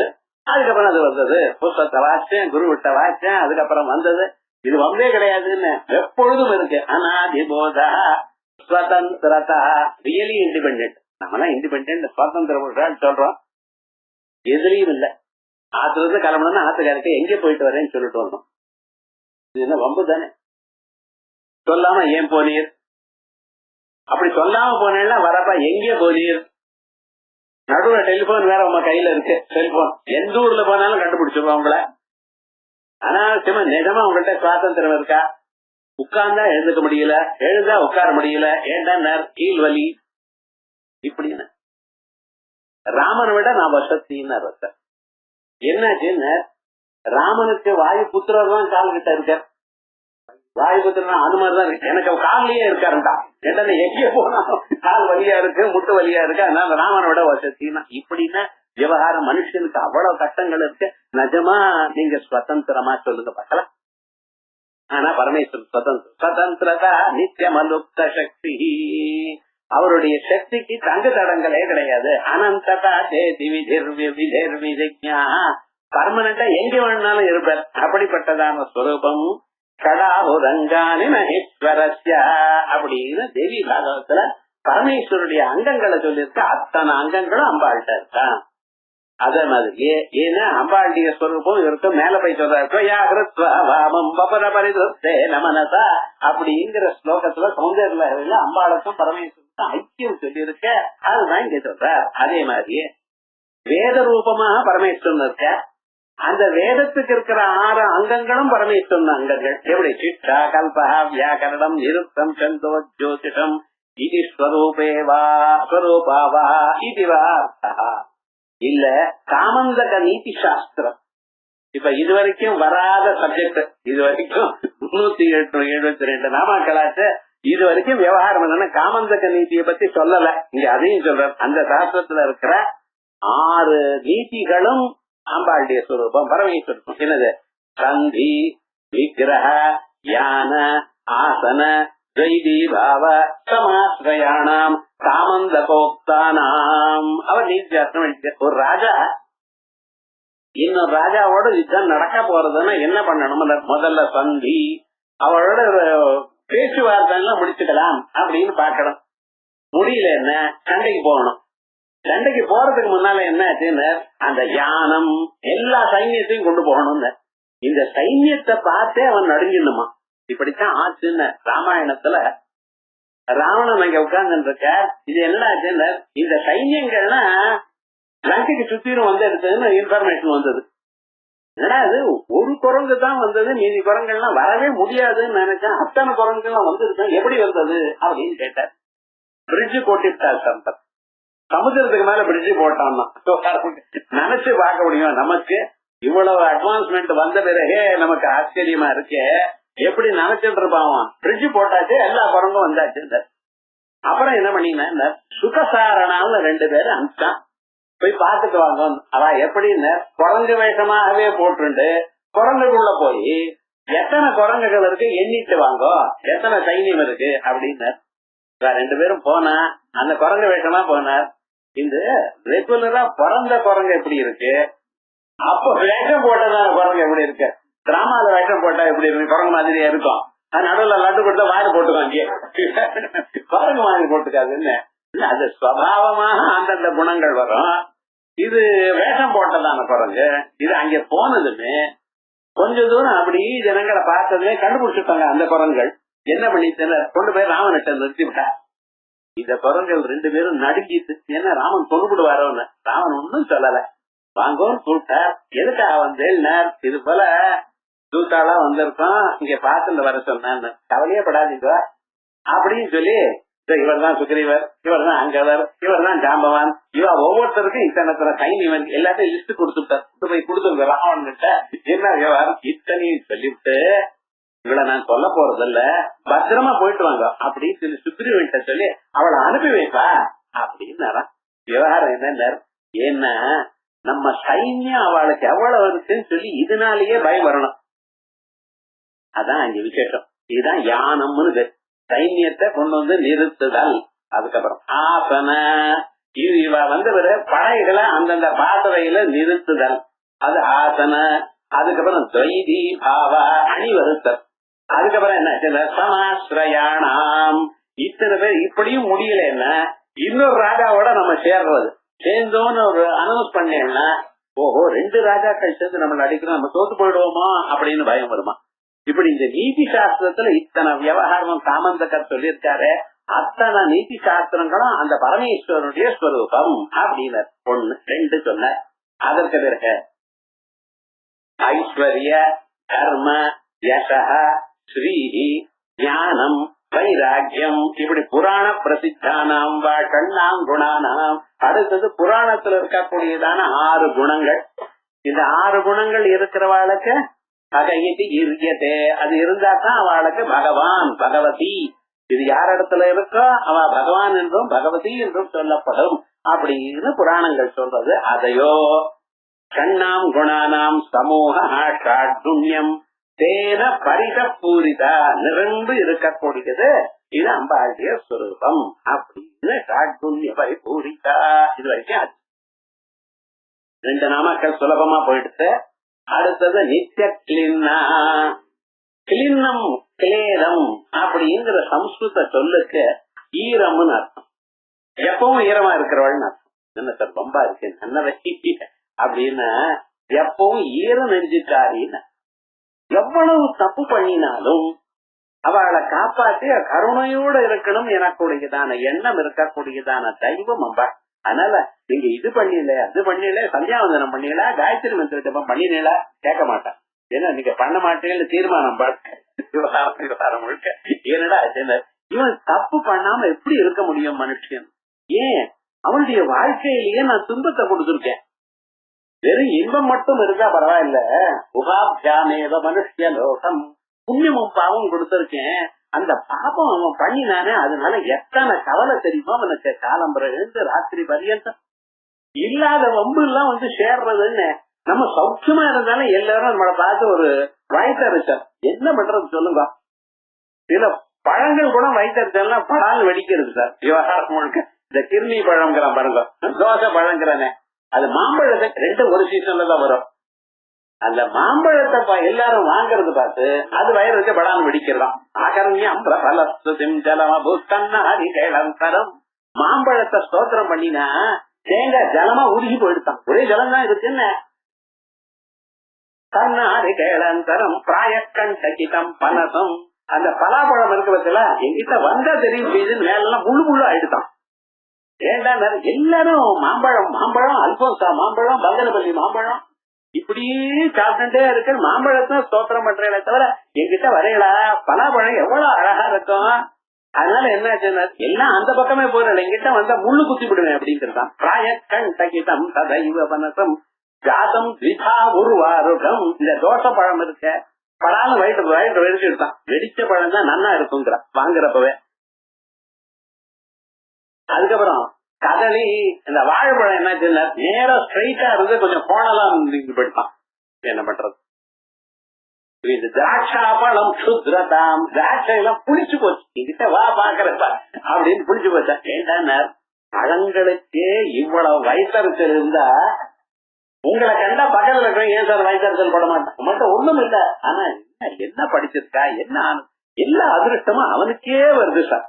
அதுக்கப்புறம் அது வந்தது. புத்தகத்தை வாசிச்சேன், குரு விட்ட வாசிச்சேன், அதுக்கப்புறம் வந்தது. இது வந்தே கிடையாதுன்னு எப்பொழுதும் இருக்கு. அனாதி போதா சுதந்திரதா. Really independent. நம்மளாம் இண்டிபெண்டன்ட் சுதந்திர புருஷான்னு சொல்றோம். எதுலயும் இல்ல. ஆத்துல இருந்து கிளம்பணும்னா ஆத்துக்காரருக்கு எங்க போயிட்டு வரேன்னு சொல்லிட்டு வரணும். இது என்ன வம்பு தானே? சொல்லாம ஏன் போனீர்? அப்படி சொல்லாம போனேன்னா வரப்ப எங்கே போனீர்? நடுவுல டெலிபோன் வேற உங்க கையில இருக்கு. செல்போன் எந்த ஊர்ல போனாலும் கண்டுபிடிச்சிருவோம் உங்களை. அனாவசியமா நிஜமா உங்கள்கிட்ட சுவாதந்திரம் இருக்கா? உட்கார்ந்தா எழுந்துக்க முடியல, எழுந்தா உட்கார முடியல. ஏண்டா கீழ் வலி இப்படின்னு. ராமனை விட நான் வசத்தின்னு இருக்க. என்னாச்சுன்னு ராமனுக்கு வாயு புத்திரர் தான் கால் கிட்ட இருக்க. வாயுபுத்திரன் அது மாதிரிதான் இருக்கு. எனக்கு கால்லயே இருக்காருண்டா, என்ன எங்கே போனாலும் கால் வலியா இருக்கு, முட்டு வலியா இருக்கு, அதனால ராமனோட வசதினா இப்படின்னா விவகாரம். மனுஷனுக்கு அவ்வளவு கஷ்டங்கள் இருக்கு. நிஜமா நீங்க சுதந்திரமா சொல்லுங்க பார்க்கலாம். ஆனா பரமேஸ்வரன் சுதந்திரதா நித்தியமலுப்த சக்தி. அவருடைய சக்திக்கு தங்கு தடங்களே கிடையாது. அனந்ததா சேதி விதிர்விதிர்விதிஜ்ஞா, பர்மனண்டா எங்க வேணாலும் இருப்பார். அப்படிப்பட்டதான ஸ்வரூபம். கடாஹுரங்கானி மகேஸ்வரஸ்ய அப்படின்னு தேவி பாகவத்துல பரமேஸ்வருடைய அங்கங்களை சொல்லியிருக்க. அத்தனை அங்கங்களும் அம்பாள்கிட்ட இருக்கா. அதே மாதிரி ஏன்னா அம்பாளுடைய ஸ்வரூபம் இருக்கு. மேல போய் சொல்றமனசா அப்படிங்கிற ஸ்லோகத்துல சௌந்தர்ல அம்பாளுக்கும் பரமேஸ்வருக்கும் ஐக்கியம் சொல்லியிருக்க. அதுதான் இங்க சொல்ற. அதே மாதிரி வேத ரூபமாக பரமேஸ்வரன் இருக்க. அந்த வேதத்துக்கு இருக்கிற 6 அங்கங்களும் பரமேஸ்வரன் அங்கங்கள். எப்படி சிட்டா கல்பா வியாக்கரணம் நிருத்தம் சந்தோ ஜோதிஷம் இது ஸ்வரூபாவா இதுவா இல்ல காமந்தக நீதி சாஸ்திரம். இப்ப இதுவரைக்கும் வராத சப்ஜெக்ட், இதுவரைக்கும் 372 நாமாக்களாச்சு. இது வரைக்கும் விவகாரம் என்னன்னா காமந்தக நீதியை பத்தி சொல்லல. இங்க அதையும் சொல்ற. அந்த சாஸ்திரத்துல இருக்கிற 6 நீதிகளும் அம்பாளுடைய ஸ்வரூபம் பரமேஸ்வரம். என்னது? சந்தி, விக்கிரக, யான, ஆசன, துவைதி பாவ, சமாஸ்ரயாணாம், காமந்தகோக்தானாம். அவர் நீதிசாஸ்திரம். ஒரு ராஜா இன்னொரு ராஜாவோட யுத்தம் நடக்க போறதுன்னா என்ன பண்ணணும்? முதல்ல சந்தி, அவளோட பேச்சுவார்த்தை எல்லாம் முடிச்சுக்கலாம் அப்படின்னு பாக்கணும். முடியல என்ன சண்டைக்கு போகணும். சண்டைக்கு போறதுக்கு முன்னால என்ன ஆச்சுன்னு அந்த யானம் எல்லா சைன்யத்தையும் கொண்டு போகணும்னு. இந்த சைன்யத்தை பார்த்தே அவன் நடுங்கிடணுமா. இப்படித்தான் ஆச்சுன்னு ராமாயணத்துல ராவணன் அங்க உட்கார்ந்து இருக்க. இது என்ன ஆச்சுன்னு இந்த சைன்யங்கள்னா லங்கைக்கு சுத்திரும் வந்து எடுத்ததுன்னு இன்ஃபர்மேஷன் வந்தது. ஏன்னா அது ஒரு குரங்கு தான் வந்தது, மீதி குரங்கள்லாம் வரவே முடியாதுன்னு நினைச்சேன். அத்தனை குரங்குலாம் வந்துருக்கு, எப்படி வந்தது அப்படின்னு கேட்டார். பிரிட்ஜ் போட்டுட்டார் சம்பத். சமுத்திரத்துக்கு மேல பிரிட்ஜ் போட்டான்னா நினைச்சு பார்க்க முடியும். நமக்கு இவ்வளவு அட்வான்ஸ்மெண்ட் வந்த பிறகே நமக்கு ஆச்சரியமா இருக்கு. எப்படி நினைச்சிட்டு இருப்பான். பிரிட்ஜ் போட்டாச்சு, எல்லா குரங்கும் வந்தாச்சு. அப்புறம் என்ன பண்ணீங்கன்னா சுகசாரணால 2 பேரும் அனுப்பிச்சான். போய் பாத்துட்டு வாங்க. அவ எப்படின்னு குரங்கு வேஷமாகவே போட்டு குரங்குக்குள்ள போய் எத்தனை குரங்குகள் இருக்கு எண்ணிட்டு வாங்க, எத்தனை சைன்யம் இருக்கு அப்படின்னு 2 பேரும் போனா அந்த குரங்கு வேஷமா போனார். இந்த ரெகுலரா பிறந்த குரங்கு எப்படி இருக்கு, அப்ப வேஷம் போட்டதான குரங்கு எப்படி இருக்கு, டிராமால வேஷம் போட்டா எப்படி இருக்கு, குரங்கு மாதிரியா இருக்கும். நடுவுல லட்டு கொடுத்தா வாயில போட்டுக்காங்க, குரங்கு மாதிரி போட்டுக்காதுன்னு. அது சுவாவமாக அந்தந்த குணங்கள் வரும். இது வேஷம் போட்டதான குரங்கு. இது அங்க போனதுமே கொஞ்ச தூரம் அப்படி ஜனங்களை பார்த்ததுமே கண்டுபிடிச்சுட்டாங்க. அந்த குரங்குகள் என்ன பண்ணிட்டு கொண்டு போய் ராமனிட்ட நிறுத்தி விட்டா. இந்த குரங்கள் 2 பேரும் நடுங்கிட்டு, ஏன்னா ராமன் கொண்டுபிடுவாரோன்னு. ராமன் ஒன்னும் சொல்லல, வாங்கோன்னு கூப்பிட்டார். எதுக்காக வந்தேன், இது போல தூத்தாளா வந்திருக்கோம், இங்க பார்த்துட்டு வர சொன்னான்னு. கவலையே படாதீங்க அப்படின்னு சொல்லி, இவர் தான் சுக்ரீவர், இவர் தான் அங்கவர், இவர் தான் ஜாம்பவான், இவ ஒவ்வொருத்தருக்கும் இத்தனை சைன்யம் எல்லாத்தையும் லிஸ்ட் கொடுத்துட்டார். போய் கொடுத்துருக்க ராவன் கிட்ட. என்ன விவகாரம் இத்தனையும் சொல்லிவிட்டு, இவளை நான் சொல்ல போறதில்ல, பத்திரமா போயிட்டு வாங்க அப்படின்னு சொல்லி சுக்ரீவன்கிட்ட சொல்லி அவளை அனுப்பி வைப்பா அப்படின்னு. விவகாரம் என்ன, ஏன்னா நம்ம சைன்யம் அவளுக்கு எவ்வளவு இருக்குன்னு சொல்லி இதனாலேயே பயம் வரணும். அதான் இங்க விசேஷம். இதுதான் யானம்னு சைன்யத்தை கொண்டு வந்து நிறுத்துதல். அதுக்கப்புறம் ஆசன, இது இவ வந்து படைகளை அந்தந்த பாசறையில நிறுத்துதல், அது ஆசன. அதுக்கப்புறம் துவைதி பாவ அணிவகுத்தல். அதுக்கப்புறம் என்ன சமாஸ்ரயாணாம். இத்தனை பேர் இப்படியும் முடியலன்னா இன்னொரு ராஜாவோட நம்ம சேர்றது. சேர்ந்தோன்னு ஒரு அனௌன்ஸ் பண்ணேன்னா, ஓஹோ 2 ராஜாக்கள் சேர்ந்து நம்மள அடிக்கணும், நம்ம தோத்து போயிடுவோமா அப்படின்னு பயம் வருமா. இப்படி இந்த நீதி சாஸ்திரத்துல இத்தனை விவகாரம் காமந்தகர் சொல்லியிருக்காரு. அத்தனை நீதி சாஸ்திரங்களும் அந்த பரமேஸ்வரனுடைய ஸ்வரூபம் அப்படின்னு 1 2 சொன்ன. அதற்கு பிறகு ஐஸ்வர்ய, கர்ம, யசஹ, ஸ்ரீஹி, ஞானம், வைராக்கியம், இப்படி புராண பிரசித்தானாம் வாஷண்ணாம் குணானாம். அடுத்தது புராணத்துல இருக்கக்கூடியதான 6 குணங்கள். இந்த 6 குணங்கள் இருக்கிறவாளுக்கு அகையதி இரியதே, அது இருந்தா தான் அவளுக்கு பகவான் பகவதி, இது யார் இடத்துல இருக்கோ அவ பகவான் என்றும் பகவதி என்றும் சொல்லப்படும் அப்படின்னு புராணங்கள் சொல்றது. அதையோ கண்ணாம் குணானாம் சமூக ஷாட்குண்யம் தேன பரித பூரிதா, நிரம்பு இருக்கக்கூடியது இது அம்பாளுடைய ஸ்வரூபம் அப்படின்னு ஷாட்குண்ய பரிபூரிதா. இது வரைக்கும் ஆச்சு. 2 நாமக்கள் சுலபமா போயிடுத்து. அடுத்தது நித்திய கிளின்னா, கிளின்னம் கிளேதம் அப்படிங்கிற சம்ஸ்கிருத சொல்லுக்கு ஈரம்னு அர்த்தம். எப்பவும் ஈரமா இருக்கிறவள்னு அர்த்தம். என்ன சார் ரொம்ப இருக்கு நல்ல அப்படின்னு எப்பவும் ஈர நெஞ்சுக்காரின்னு. எவ்வளவு தப்பு பண்ணினாலும் அவளை காப்பாற்றி கருணையோட இருக்கணும் எனக்கூடியதான எண்ணம் இருக்கக்கூடியதான தெய்வம் அம்பாள். அதனால நீங்க இது பண்ணல அது பண்ணல சந்தியாவந்தனம் பண்ணல காயத்ரி மந்திர பண்ணினீல கேட்க மாட்டான். ஏன்னா நீங்க பண்ண மாட்டேன்னு தீர்மானம் முழுக்க. ஏன்னடா இவன் தப்பு பண்ணாம எப்படி இருக்க முடியும் மனுஷன்? ஏன் அவனுடைய வாழ்க்கையிலேயே நான் துன்பத்தை கொடுத்துருக்கேன். வெறும் இன்பம் மட்டும் இருந்தா பரவாயில்ல. உகாபியானேவ மனுஷ லோகம், புண்ணியமும் பாவம் கொடுத்திருக்கேன். அந்த பாபம் அவன் பண்ணினானே, அதனால எத்தனை கவலை தெரியுமா அவனுக்கு. காலம்பரை எழுந்து ராத்திரி பரியந்தம் இல்லாத வம்பு எல்லாம் வந்து சேர்றதுன்னு. நம்ம சௌக்கியமா இருந்தாலும் எல்லாரும் நம்மளை பார்த்து ஒரு வயிற்றறிச்சல். என்ன பண்றது சொல்லுங்க. சில பழங்கள் கூட வயிற்றறிச்சல்லாம் பழால் வெடிக்கிறது சார். விவகாரம் முழுக்க இந்த கிர்னி பழம்ங்கிறான் பாருங்க, தோசை பழங்கிறானே, அது மாம்பழத்தை 2 ஒரு சீசன்ல தான் வரும். அந்த மாம்பழத்தை எல்லாரும் வாங்கறது பார்த்து அது வயிறு வச்சு படான்னு வெடிக்கிறதாம். மாம்பழத்தை ஸ்தோத்திரம் பண்ணினா தேங்காய் ஜலமா உருகி போயிடுதான். ஒரே ஜலம் தான் இருக்கு. என்ன கண்ணாடி கேளந்தரம் பிராயக்கண் சகிதம் பனசம், அந்த பலாப்பழம் இருக்கு பத்தில என்கிட்ட வந்தா தெரியும் செய்து மேலாம் முள்ளு முள்ளு ஆயிடுதான். ஏண்டா எல்லாரும் மாம்பழம் மாம்பழம் அல்போன்சா மாம்பழம் பங்கனப்பள்ளி மாம்பழம் இப்படியே சாப்பிட்டுட்டே இருக்கு. மாம்பழத்தை ஸ்தோத்திரம் பண்றேன் தவிர என்கிட்ட வரையலா பலாப்பழம் எவ்வளவு அழகா இருக்கும். அதனால என்ன எல்லாம் அந்த பக்கமே போறல, என்கிட்ட வந்தா முள்ளு குத்தி விடுவேன் அப்படிங்கிறதான். பிராயக்கண் சகிதம் ததைவ பனசம் ஜாதம் திவிதா உருவாருகம். இந்த தோசை பழம் இருக்க பழாலும் வயிற்று வெடிச்சுட்டான். வெடிச்ச பழம் தான் நன்னா இருக்குங்கிற வாங்குறப்பவே. அதுக்கப்புறம் கதலி, இந்த வாழைப்பழம் என்ன நேரம் ஸ்ட்ரைட்டா இருந்து கொஞ்சம் கோணலாம் போயிட்டான். என்ன பண்றது? இது திராட்சா பழம் சுத்ரதாம், திராட்சை எல்லாம் புளிச்சு போச்சு. என்கிட்ட வா பாக்குறப்ப அப்படின்னு புளிச்சு போச்சா. ஏன்டா பழங்களுக்கே இவ்வளவு வயிற்றறிச்சல் இருந்தா உங்களை கண்டா பக்கத்துல இருக்க ஏன் சார் வயிற்றறிச்சல் பட மாட்டான் மட்டும் ஒண்ணும் இல்ல. ஆனா என்ன படிச்சிருக்கா என்ன எல்லா அதிருஷ்டமும் அவனுக்கே வருது சார்.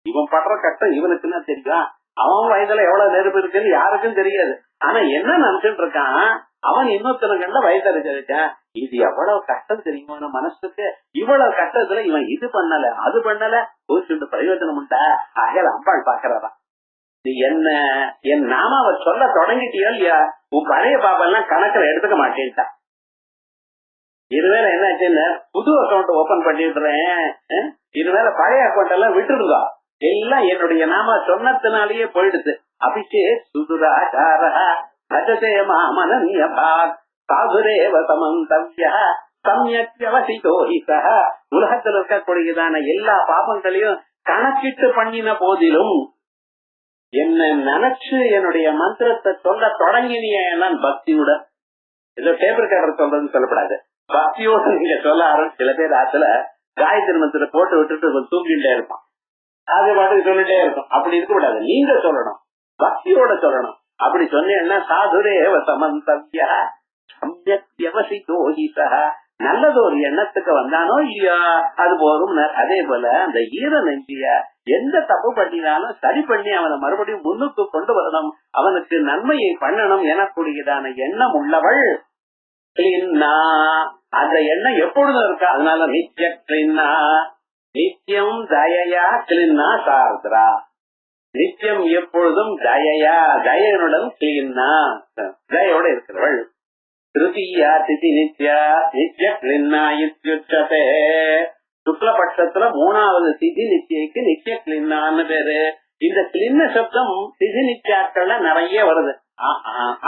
இவன் படுற கஷ்டம் இவனுக்குன்னா தெரியும். அவன் வயதுல எவ்வளவு நெருப்பு இருக்குன்னு யாருக்கும் தெரியாது. ஆனா என்ன நினைச்சுட்டு இருக்கான், அவன் இன்னொருத்தனை கண்ட வயதறிச்சிருக்கான். இது எவ்வளவு கஷ்டம் தெரியுமா மனசுக்கு. இவ்வளவு கஷ்டத்துல இவன் இது பண்ணல அது பண்ணல போச்சுட்டு பிரயோஜனம் உண்டா. ஆகல அம்பாள் பாக்குறாராம், நீ என்ன என் நாமாவை சொல்ல தொடங்கிட்டியோ இல்லையா, உன் பழைய பாப்பெல்லாம் கணக்குல எடுத்துக்க மாட்டேன்ட்டா. இதுவேளை என்னாச்சுன்னு புது அக்கௌண்ட் ஓபன் பண்ணி விடுறேன், இதுவேளை பழைய அக்கௌண்ட் எல்லாம் விட்டுருந்தா எல்லாம் என்னுடைய நாம சொன்னதுனாலேயே போயிடுது. அபிஷே சுதுராச்சார பஜதே மாமனன்ய பாக் சாதுரேவ சமந்தவ்ய சம்யக்யவசிதோஹிதா. உலகத்தில் இருக்கக்கூடியதான எல்லா பாபங்களையும் கணக்கிட்டு பண்ணின போதிலும் என்ன நினைச்சு என்னுடைய மந்திரத்தை சொல்ல தொடங்கினிய பக்தியோட. ஏதோ டேபிள் கேட்டர் சொல்றதுன்னு சொல்லப்படாது, பக்தியோட நீங்க சொல்ல ஆரம்பிச்சு. சில பேர் ஆத்துல காயத்ரி மந்திரத்தை போட்டு விட்டுட்டு தூங்கிட்டே இருப்பான், அது பாட்டுக்கு சொல்லிட்டே இருக்கும். அப்படி இருக்க கூடாது, நீங்க சொல்லணும், பக்தியோட சொல்லணும். அப்படி சொன்னேன்னா சாதுரேவ சமந்தவ்ய சம்யக்யவசிதோஹிதா, நல்லது ஒரு எண்ணத்துக்கு வந்தானோ இல்லையா அது போதும். அதே போல அந்த ஈர நெஞ்சிய எந்த தப்பு பண்ணினாலும் சரி பண்ணி அவனை மறுபடியும் முன்னுக்கு கொண்டு வரணும், அவனுக்கு நன்மையை பண்ணணும் எனக்கூடியதான எண்ணம் உள்ளவள் கிளின்னா. அந்த எண்ணம் எப்பொழுதும் இருக்கா. அதனால நித்திய கிளின்னா, நித்தியம் தயையா கிளின்னா சாரத்ரா. நித்தியம் எப்பொழுதும் தயையா, தயனுடன் கிளின்னா தயோட இருக்கிறவள். திருத்தீயா திதி நித்யா நித்திய கிளின்னா இத்யுச்சதே. சுக்லபட்சத்துல 3வது திதி நித்தியக்கு நித்திய கிளின்னான்னு பேரு. இந்த கிளின்ன சப்தம் திதி நித்தியாக்கள்ல நிறைய வருது.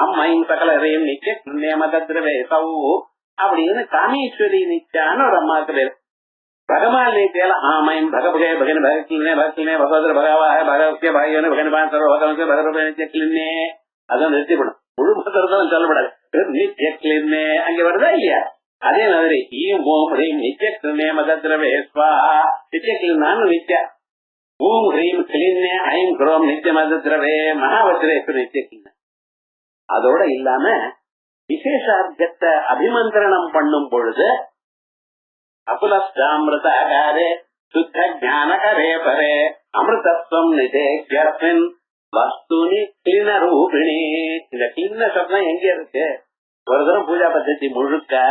அம்மையும் சகலரையும் நித்திய கிண்ணேமதிரவே சௌ அப்படின்னு காமேஸ்வரி நித்யான்னு ஒரு அம்மாவுக்கு பேரு. பகவான் நித்தியால ஆமயம் பகபகே பகன் பகக்கிலே பகக்கிலே பகவதர் பகவாய பகவத்திய பாயன பகன்பான் சர்வ பகவந்த பகவத நித்தியக்கிலே அதான் நிறுத்திப்படும். முழு மந்திரம் சொல்லப்படாது. நித்தியக்கிலே அங்க வருதா இல்லையா? அதே மாதிரி ஈம் ஓம் ஹ்ரீம் நித்தியக்கிலே மதத்ரவே ஸ்வாஹா நித்தியக்கிலான்னு நித்யா. ஓம் ஹ்ரீம் கிளின்னே ஐம் குரோம் நித்திய மதத்ரவே மகாவத்திரேஸ்வர நித்தியக்கிலே. அதோட இல்லாம விசேஷார்த்தத்தை அபிமந்திரணம் பண்ணும் பொழுது அகுலஸ்தாமிருதாகாரே சுத்த ஞானகரே பரே அமிர்தத்வம் நிதேக்யஸ்மின் வஸ்துனி கிளின ரூபிணி. இந்த கிளின சப்தம் எங்க இருக்கு? ஒரு தரம் பூஜா பத்தி முழுக்க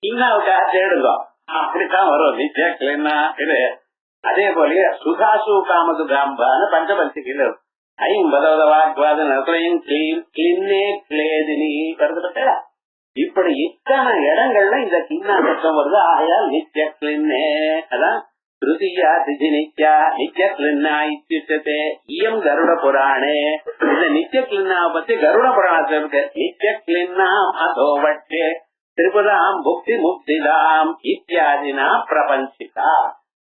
கிண்ணாவுக்காக தேடுங்க, அப்படித்தான் வரும் நித்திய கிளினா இது. அதே போல சுகாசு காமது காம்பான்னு பஞ்சபந்திகள் ஐம்பதாவது வாக்வாதம் கிளின்னே கிளேதினி வருது பத்தா. இப்படி இத்தனை இடங்கள்ல இந்த கிண்ணா சத்தம் வருது. ஆகையால் நித்திய கிளின்னே அதான் திருதியா திதி நித்யா நித்திய கிளின்னா இத்தியுச்சதே இயம் கருட புராணே. இந்த நித்திய கிளின்னாவை பத்தி கருட புராணத்துல இருக்கு. நித்திய கிளின்னாம் அதோவட்டே திரிபுராம் புக்தி முக்திதாம் இத்தியாதினா பிரபஞ்சிதா.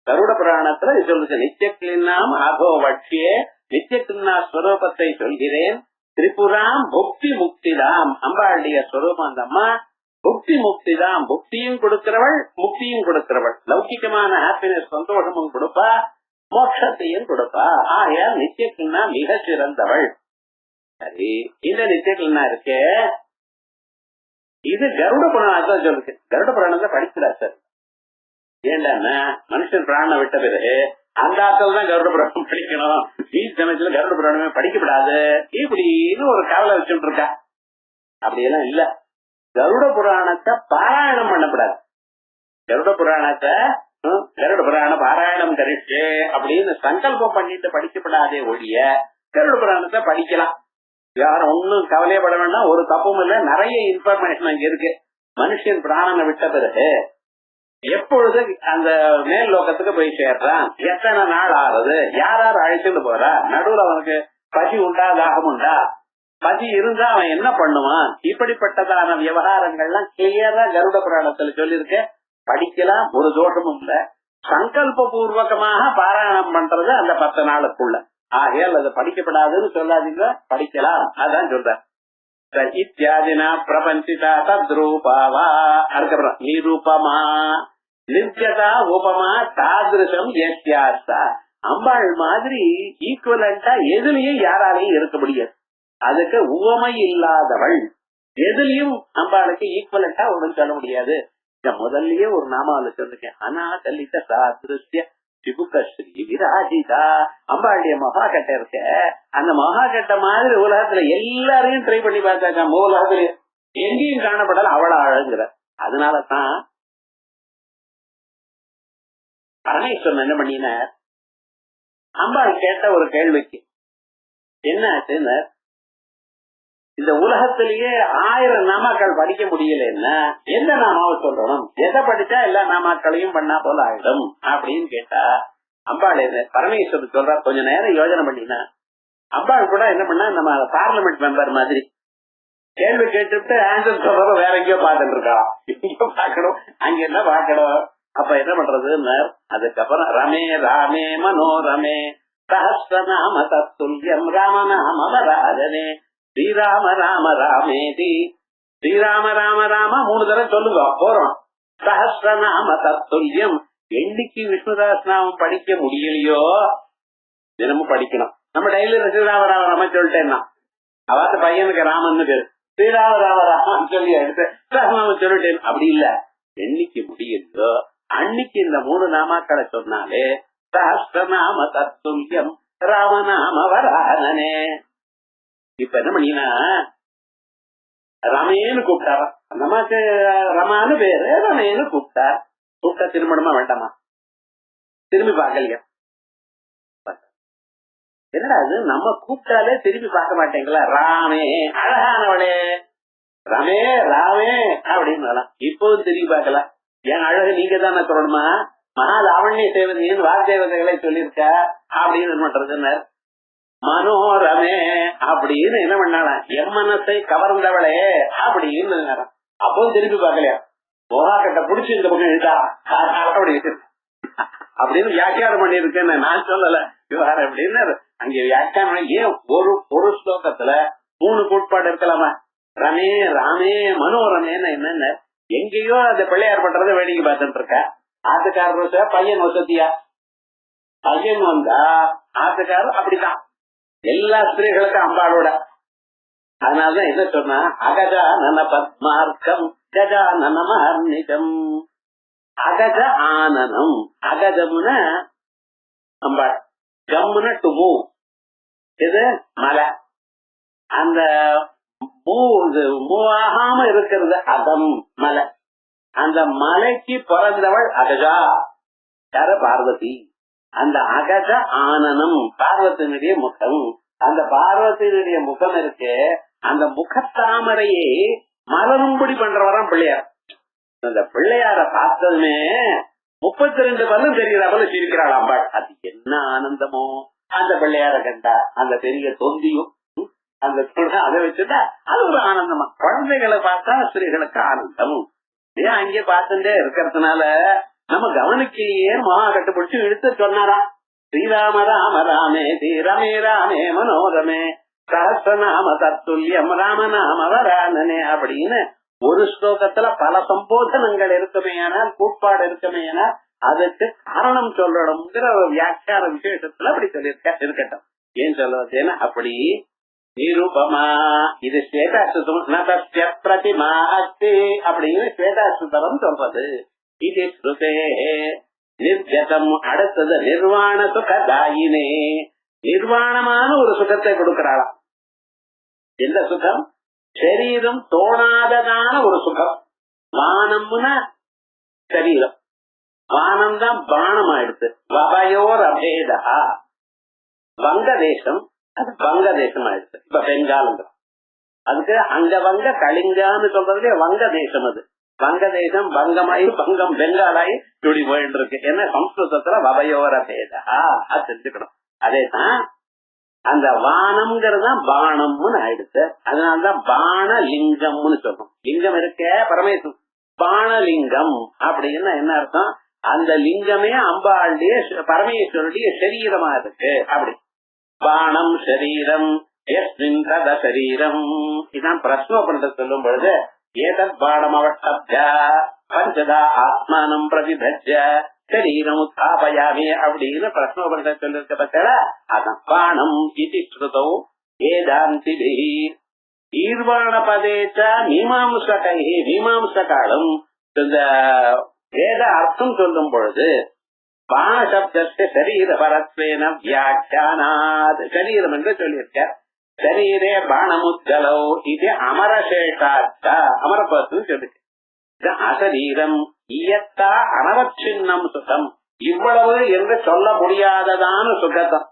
கருட புராணத்துல இது சொல்லுது. நித்திய கிளின்னாம் அதோவட்டே நித்திய கிளின்னா ஸ்வரூபத்தை சொல்கிறேன். திரிபுராம் புக்தி முக்திதாம் அம்பாளுடைய ஸ்வரூபம் அந்த அம்மா புக்தி முக்திதாம். புக்தியும் கொடுக்கிறவள் முக்தியும் கொடுக்கிறவள். லௌகிகமான ஹாப்பினஸ் சந்தோஷமும் கொடுப்பா, மோட்சத்தையும் கொடுப்பா. ஆகையால் நித்திய கிண்ணா மிக சிறந்தவள். சரி, இந்த நித்திய கிண்ணா இருக்கே இது கருட புராணத்தான் சொல்லுது. கருட புராணத்தை படிக்கிறார் சார். ஏன்னா மனுஷன் பிராணம் விட்ட பிறகு அந்த ஆத்தல் தான் கருட புராணம் படிக்கணும். வீட்டு சமயத்துல கருட புராணமே படிக்கப்படாது இப்படின்னு ஒரு கவலை வச்சுட்டு இருக்கா. அப்படியெல்லாம் இல்ல. கருட புராணத்தை பாராயணம் பண்ணக்கூடாது. கருட புராணத்தை கருட புராண பாராயணம் கரிச்சு அப்படின்னு சங்கல்பம் பண்ணிட்டு படிக்கப்படாதே ஒழிய கருட புராணத்தை படிக்கலாம். யாரும் ஒன்னும் கவலையப்பட வேண்டாம். ஒரு தப்பும் இல்ல. நிறைய இன்ஃபர்மேஷன் அங்க இருக்கு. மனுஷன் பிராணனை விட்ட பிறகு எப்பொழுது அந்த மேல் லோகத்துக்கு போய் சேர்றான், எத்தனை நாள் ஆறுது, யார் யார் அழைச்சிட்டு போறா, நடுவுல அவனுக்கு பசி உண்டா தாகம் உண்டா, பசி இருந்தா அவன் என்ன பண்ணுவான், இப்படிப்பட்டதான விவகாரங்கள்லாம் கிளியரா கருட புராணத்துல சொல்லிருக்க. படிக்கலாம், ஒரு தோஷமும் இல்ல. சங்கல்ப பூர்வகமாக பாராயணம் பண்றது அந்த 10 நாளுக்குள்ள. ஆகையால் அது படிக்கப்படாதுன்னு சொல்லாதீங்க, படிக்கலாம். அதான் சொல்ற. இத்தியாதினா பிரபஞ்சிதா தத்ரூபாவா. அதுக்கப்புறம் நிரூபமா நிர்ஜதா உபமா தாதிருஷம் எத்தியாசா. அம்பாள் மாதிரி ஈக்குவலண்டா எதுலயும் யாராலையும் இருக்க முடியாது. அதுக்கு உவமை இல்லாதவள். எதுலயும் அம்பாளுக்கு ஈக்குவலண்டா ஒன்றும் சொல்ல முடியாது. முதல்லயே ஒரு நாமாவில சொல்லிருக்கேன். அநாகலித சாதிருஷ்ய சிபுகஸ்ரீ விராஜிதா. அம்பாளுடைய மகாகட்டை இருக்க, அந்த மகாகட்டை மாதிரி உலகத்துல எல்லாரையும் ட்ரை பண்ணி பார்த்தாக்கா உலகத்துல எங்கேயும் காணப்படல. அவள அழகுற. அதனாலதான் பரமேஸ்வரன் என்ன பண்ணினார், அம்பாள் கேட்ட ஒரு கேள்விக்கு என்ன ஆச்சுன்னு, இந்த உலகத்திலேயே 1000 நாமாக்கள் படிக்க முடியலன்னா எந்த நாமாவை சொல்லணும், எதை படிச்சா எல்லா நாமாக்களையும் பண்ணா போல ஆயிடும் அப்படின்னு கேட்டா அம்பாள் பரமேஸ்வரன் சொல்றா. கொஞ்ச நேரம் யோஜனை பண்ணினா அம்பாள் கூட என்ன பண்ணா, நம்ம பார்லிமெண்ட் மெம்பர் மாதிரி கேள்வி கேட்டுட்டு ஆன்சர் சொல்றப்ப வேற எங்கேயோ பாத்துட்டு இருக்கா. எங்கேயோ பாக்கணும், அங்க என்ன பாக்கணும். அப்ப என்ன பண்றதுன்னு, அதுக்கப்புறம் ரமே ராமே மனோரமே சஹஸ்ரநாம தத்துல்யம் ராமநாம வராஜனே ஸ்ரீராம ராம ராமேதி. ஸ்ரீராம ராம ராம 3 தடவை சொல்லுங்க போறோம். சஹஸ்ரநாம தத்துல்யம். என்னைக்கு விஷ்ணுதாஸ் நாமம் படிக்க முடியலையோ தினமும் படிக்கணும். நம்ம டெய்லி ஸ்ரீராம ராம ராம சொல்லிட்டேன்னா அவாத்த பையனுக்கு ராமன்னு பேரு, ஸ்ரீராம ராம ராமன் சொல்லி எடுத்து ராமநாம சொல்லிட்டேன். அப்படி இல்ல, என்னைக்கு முடியுதோ அன்னைக்கு இந்த 3 நாமாக்களை சொன்னாலே சஹஸ்ரநாம தத்துல்யம் ராமநாம வரானே. இப்ப என்ன பண்ணினா ரமேன்னு கூப்பிட்டாரா, நமக்கு ரமானு பேரு, ரமேன்னு கூப்பிட்டார். கூப்பிட்டா திருமணமா வேண்டாமா? திரும்பி பார்க்கலையா? என்னடா அது, நம்ம கூப்பிட்டாலே திரும்பி பார்க்க மாட்டேங்களா? ராமே அழகானவளே, ரமே ராமே அப்படின்னு இப்போதும் திரும்பி பார்க்கலாம். என் அழகு நீங்க தானே சொல்லணுமா? மகாலாவண்ய தேவதையின் வாக்தேவதைகளை சொல்லியிருக்க அப்படின்னு என்ன பண்றதுன்னு மனோரமே அப்படின்னு என்ன பண்ணாலாம், என் மனசை கவர்ந்தவளே அப்படின்னு அப்போது திருப்பி பார்க்கலையா? போகா கட்ட புடிச்சு இந்த பக்கம் எழுதா அப்படி அப்படின்னு வியாக்கியானம் பண்ணிருக்கேன்னு நான் சொல்லல. விவகாரம் அப்படின்னு அங்க வியாக்கியானம். ஏன் ஒரு ஸ்லோகத்துல 3 கோட்பாடு இருக்கலாமா? ரமே ராமே மனோரமேன்னு என்னன்னு எங்கேயோ அந்த பிள்ளையார் பண்றத வேடிக்கை பார்த்துட்டு இருக்க. ஆத்துக்காரர் பையன் வசதியா, பையன் வந்தா ஆத்துக்காரர் அப்படித்தான். எல்லா ஸ்திரீகளுக்கும் அம்பாளோட. அதனாலதான் என்ன சொன்னா, அகஜா நன பத்மார்க்கம் கஜா நனமஹர்நிஜம். அகஜ ஆனனம். அகஜம்னா அம்பாள், கம்முன டு மூவ். இது மலை. அந்த மூவ் ஆகாம இருக்கிறது அகம் மலை. அந்த மலைக்கு பிறந்தவள் அகஜா. யார? பார்வதி. அந்த அகஜ ஆனனம் பார்வதியினுடைய முகம். அந்த பார்வதியினுடைய முகம் இருக்கு. அந்த முகத்தாமரையே மலரும்படி பண்றவராம் பிள்ளையார். அந்த பிள்ளையார பார்த்ததுமே 32 பல்லும் தெரிகிற போல சிரிக்கிறாள் அம்பாள். அது என்ன ஆனந்தமோ அந்த பிள்ளையார கண்டா. அந்த பெரிய தொந்தியும் அந்த அதை வச்சுட்டா அது ஒரு ஆனந்தமா. குழந்தைகளை பார்த்தா ஸ்திரீகளுக்கு ஆனந்தம். ஏன் அங்கே பார்த்துட்டே இருக்கிறதுனால நம்ம கவனிக்கையே மகா கட்டுப்பிடிச்சு இழுத்து சொன்னாரா, ஸ்ரீராம ராம ராமே ஸ்ரீரமே ராமே மனோரமே சஹஸ்ரநாம தத்துல்யம் ராமநாம வரானனே அப்படின்னு ஒரு ஸ்லோகத்துல பல சம்போதனங்கள் இருக்குமேயானால், கூட்பாடு இருக்குமேயானால் அதுக்கு காரணம் சொல்லணுங்கிற ஒரு வியாக்கியான விசேஷத்துல அப்படி சொல்லியிருக்க. இருக்கட்டும், ஏன் சொல்லுவது அப்படி நிருபமா. இது ஸ்வேதாஸ்திய பிரதிமா அஸ்தி அப்படின்னு ஸ்வேதாஸ்திரம் சொல்றது. இது ஸ்ருதே நிர்ஜதம். அடுத்தது நிர்வாண சுகதாயினே. நிர்வாணமான ஒரு சுகத்தை கொடுக்கிறாளாம். எந்த சுகம்? சரீரம் தோணாததான ஒரு சுகம். வானம்னா சரீரம், வானம் தான் பானம் ஆயிடுத்து. வபயோர் அபேதா. வங்கதேசம், அது வங்கதேசம் ஆயிடுச்சு. இப்ப பெங்கால் அதுக்கு அங்க வங்க கலிங்கான்னு சொல்றதுல வங்கதேசம். அது வங்கதேசம் பங்கமாயி பங்கம் பெங்காலாயி இப்படி போயிட்டு இருக்கு. ஏன்னா சம்ஸ்கிருதத்துல வபயோர பேதா அது தெரிஞ்சுக்கணும். அதேதான் அந்த வானம்ங்கிறதுதான் பானம்னு ஆயிடுச்சு. அதனாலதான் பானலிங்கம்னு சொல்றோம். லிங்கம் இருக்க பரமேஸ்வரன் பானலிங்கம் அப்படின்னு என்ன அர்த்தம்? அந்த லிங்கமே அம்பாளுடைய பரமேஸ்வருடைய சரீரமா இருக்கு. அப்படி பானம் சரீரம் எஸ்மின் தத சரீரம். இதான் பிரஸ்னோபனிஷத்து சொல்லும் பொழுது ஏதத் பானம் அவஷ்டப்ய பஞ்சதா ஆத்மானம் பிரதிபஜ்ய சரீரம் உத்தாபயாமி அப்படின்னு பிரஸ்னோபனிஷத்து சொல்லிருக்க பத்தில. அதான் பானம் இது ஸ்ருதோ ஏதாந்திபிஹி ஈர்வாண பதேச்ச மீமாம்சகை. மீமாம்சகாலும் இந்த வேத அர்த்தம் சொல்லும் பொழுது பான சப்தத்தை சரீர பரத்வேன வியாக்கியானாத். சரீரம் என்று சொல்லியிருக்க. சரீரே பானமுத்கலோ இது அமரசேஷாச்ச. அமரபத்து சொல்லிருக்கு. அசரீரம் இயத்தா அனவச்சின்னம் சுகம். இவ்வளவு என்று சொல்ல முடியாததான சுகத்தம்.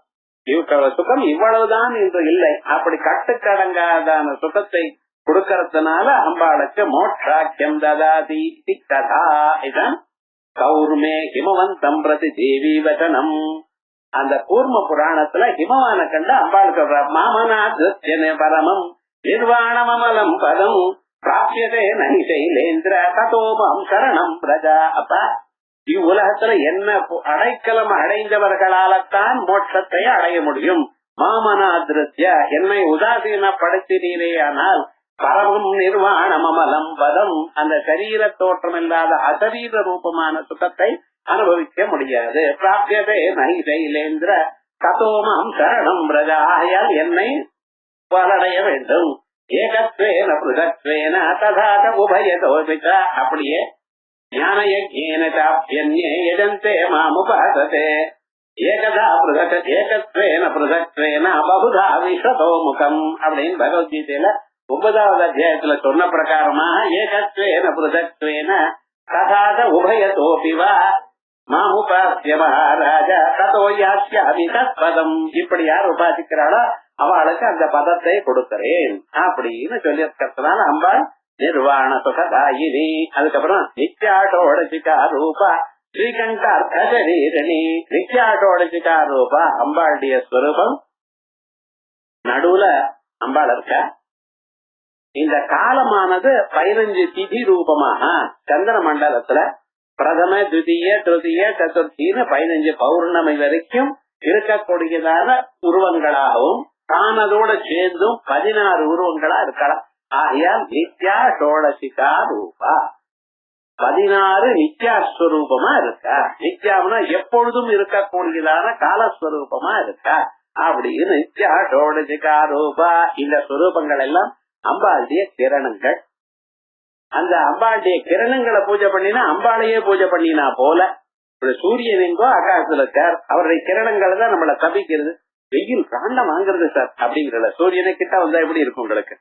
சுகம் இவ்வளவுதான் என்று இல்லை. அப்படி கட்டுக்கடங்காதான சுகத்தை கொடுக்கறதுனால அம்பாளுக்கு மோட்சாக்கியம் ததாதி கதா. இதான் கௌர்மே ஹிமவந்தம் பிரதி தேவி வச்சனம். அந்த கூர்ம புராணத்துல ஹிமவான கண்ட அம்பாள் சொல்ற மாமனாத்யனே பரமம் நிர்வாணமலம் பதம் பிராப்யதே நைசைலேந்திர ததோமம் சரணம் பிரஜா. அப்ப இவ்வுலகத்துல என்ன அடைக்கலம் அடைந்தவர்களால்தான் மோட்சத்தை அடைய முடியும். மாமனாத்ய என்னை உதாசீனப்படுத்தினீரே ஆனால் பரமம் நிர்வாணம் அமலம் பதம் அந்த சரீர தோற்றம் இல்லாத அசரீர ரூபமான சுகத்தை அனுபவிக்க முடியாது. பிராப்யதே நைசைலேந்திர ததோமம் சரணம் பிரஜா. ஆகையால் என்னை பலடைய வேண்டும். ஏகத்வேன பிருதத்வேன ததாத உபயதோபித. அப்படியே ஞான யஜ்ஞேன சாப்யன்யே யஜந்தே மாமுபாசதே ஏகதா பிருதக் ஏகத்வேன பிருதத்வேன பகுதா விஸ்வதோ முகம் அப்படின்னு பகவத்கீதையில 9வது அத்தியாயத்துல சொன்ன பிரகாரமாக ஏகத்வேன பிருதத்வேன ததாத உபயதோபிவா மாமுபாஸ்ய மகாராஜ ததோ யாஸ்யாமி தத்பதம். இப்படி யார் உபாசிக்கிறாளோ அவளுக்கு அந்த பதத்தை கொடுக்கிறேன் அப்படின்னு சொல்லியிருக்கிறதுனால அம்பாள் நிர்வாண சுகதாயினி. அதுக்கப்புறம் நித்யாஷோடசிகா ரூபா ஸ்ரீகண்டார்த்த சரீரணி. நித்யாஷோடசிகா ரூபா அம்பாளுடைய ஸ்வரூபம். நடுவுல அம்பாள் இருக்கா, இந்த காலமானது 15 திதி ரூபமாக சந்திர மண்டலத்துல பிரதம, துதிய, திருதிய, சதுர்த்தின்னு 15 பௌர்ணமி வரைக்கும் இருக்கக்கூடியதான உருவங்களாகவும் தானதோட சேர்ந்தும் 16 உருவங்களா இருக்கலாம். ஆகையால் நித்யா ஷோடசிகா ரூபா 16 நித்யாஸ்வரூபமா இருக்கா. நித்யாவுனா எப்பொழுதும் இருக்கக்கூடியதான காலஸ்வரூபமா இருக்கா அப்படின்னு நித்யா ஷோடசிகா ரூபா. இந்த ஸ்வரூபங்கள் எல்லாம் அம்பாளுடைய கிரணங்கள். அந்த அம்பாளுடைய கிரணங்களை பூஜை பண்ணினா அம்பாளையே பூஜை பண்ணினா போல. சூரியன் எங்கோ ஆகாசத்துல இருக்கார், அவருடைய கிரணங்களை தான் நம்மளை தப்பிக்கிறது. வெயில் காண்டம் வாங்குறது சார் அப்படிங்கிற சூரியனை கிட்ட வந்தா எப்படி இருக்கும் உங்களுக்கு?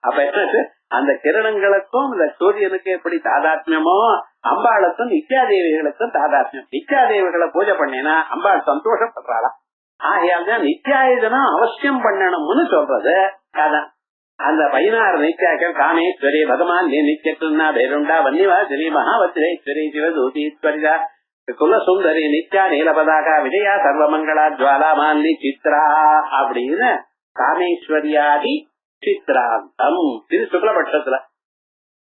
அப்ப என்ன, அந்த கிரணங்களுக்கும் இந்த சூரியனுக்கு எப்படி தாதாத்மியமோ அம்பாளுக்கும் நித்யாதேவிகளுக்கும் தாதாத்மியம். நித்யாதேவிகளை பூஜை பண்ணினா அம்பாள் சந்தோஷப்படுறாளா. ஆகையால் தான் நித்யாயுதனம் அவசியம் பண்ணணும்னு சொல்றது. அதான் அந்த 16 நித்யாக்கள் காமேஸ்வரி, பகவான் நித்யகிருஷ்ணா, பேருண்டா, வன்னிவாசினி, மகாவத்ரேஸ்வரி, சிவதூதீஸ்வரிதா, குலசுந்தரி, நித்யா, நீலபதாகா, விஜயா, சர்வமங்களா, ஜுவாலா, மாலினி, சித்ரா அப்படின்னு காமேஸ்வரியாதி சித்ராந்தம். இது சுக்லபட்சத்துல.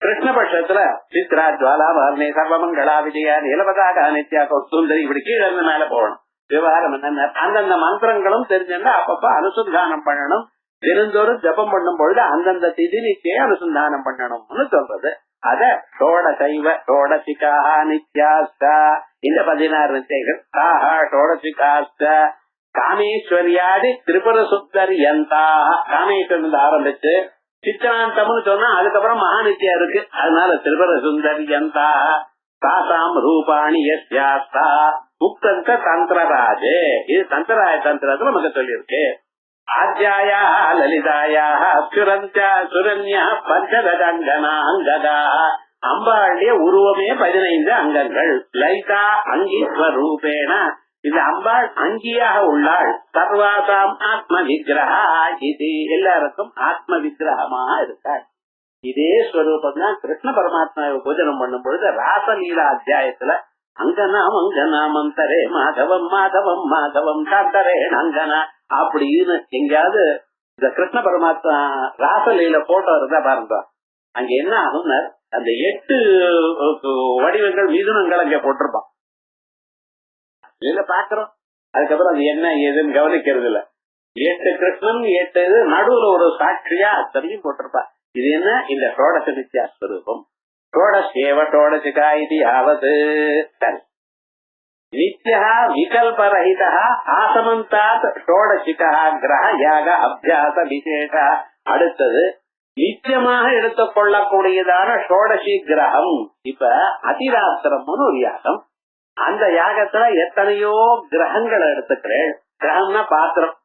கிருஷ்ணபட்சத்துல சித்ரா, ஜுவாலா, மாலினி, சர்வமங்களா, விஜயா, நீலபதாகா, நித்யா, சுந்தரி, இப்படி கீழே இருந்து மேல போகணும். விவகாரம் என்ன, அந்தந்த மந்திரங்களும் தெரிஞ்சுன்னா அப்பப்ப அனுசந்தானம் பண்ணணும். தினந்தோறும் ஜபம் பண்ணும் பொழுது அந்தந்த திதி நிச்சய அனுசந்தானம் பண்ணணும்னு சொல்றது. அத ஷோடசைவ ஷோடசிகாஹ நித்யாஸ்த, இந்த 16 நிச்சயங்கள். ஆஹா ஷோடசிகாஸ்த காமேஸ்வரியாதி திரிபுர சுந்தரியந்தாக. காமேஸ்வரன் ஆரம்பிச்சு சித்ராந்தம்னு சொன்னா அதுக்கப்புறம் மகாநித்யா இருக்கு. அதனால திரிபுர சுந்தரியந்தாக தாசாம் ரூபாணி யஸ்யாஸ்தா உக்தந்த தந்திரராஜே. இது தந்திராய தந்திரத்துல நமக்கு சொல்லியிருக்கு. ஆத்யாயா லலிதாயா சுரந்தியா சுரன்யா பஞ்சதங்கனா அங்கதா. அம்பாளுடைய உருவமே 15 அங்கங்கள். லலிதா அங்கீஸ்வரூபேண, இந்த அம்பாள் அங்கியாக உள்ளாள். சர்வாசாம் ஆத்ம விக்கிரகா, இது எல்லாருக்கும் ஆத்ம விக்கிரகமாக இருக்காள். இதே ஸ்வரூபம் தான் கிருஷ்ண பரமாத்மாவை பூஜனம் பண்ணும் பொழுது ராசலீலா அத்தியாயத்துல அங்கனாம் அங்கனாம் அந்தரே மாதவம் மாதவம் மாதவம் காந்தரே அங்கனா அப்படின்னு எங்கேயாவது இந்த கிருஷ்ண பரமாத்மா ராசலீல போட்டோ இருந்தா பாருங்க, அங்க என்ன ஆகும்னா அந்த 8 வடிவங்கள் மிதுனங்கள் அங்க போட்டிருப்பான். இதுல பாக்குறோம். அதுக்கப்புறம் அது என்ன ஏதுன்னு கவனிக்கிறது இல்ல. 8 கிருஷ்ணன் 8 இது நடுவுல ஒரு சாட்சியா அத்தனையும் போட்டிருப்பா. இது என்ன, இந்த ஷோடச நித்யாஸ்வரூபம். ஷோடசேவ ஷோடசிகா இது யாவது. சரி, நித்யா விகல்பரஹிதா ஆசமந்தாத் ஷோடசிகா கிரக யாக அபியாச விசேஷ. அடுத்தது நிச்சயமாக எடுத்துக் கொள்ளக்கூடியதான ஷோடசி கிரகம். இப்ப அதிராத்திரம்னு ஒரு யாகம். அந்த யாகத்துல எத்தனையோ கிரகங்களை எடுத்துக்கிறேன். கிரகம்னா பாத்திரம்.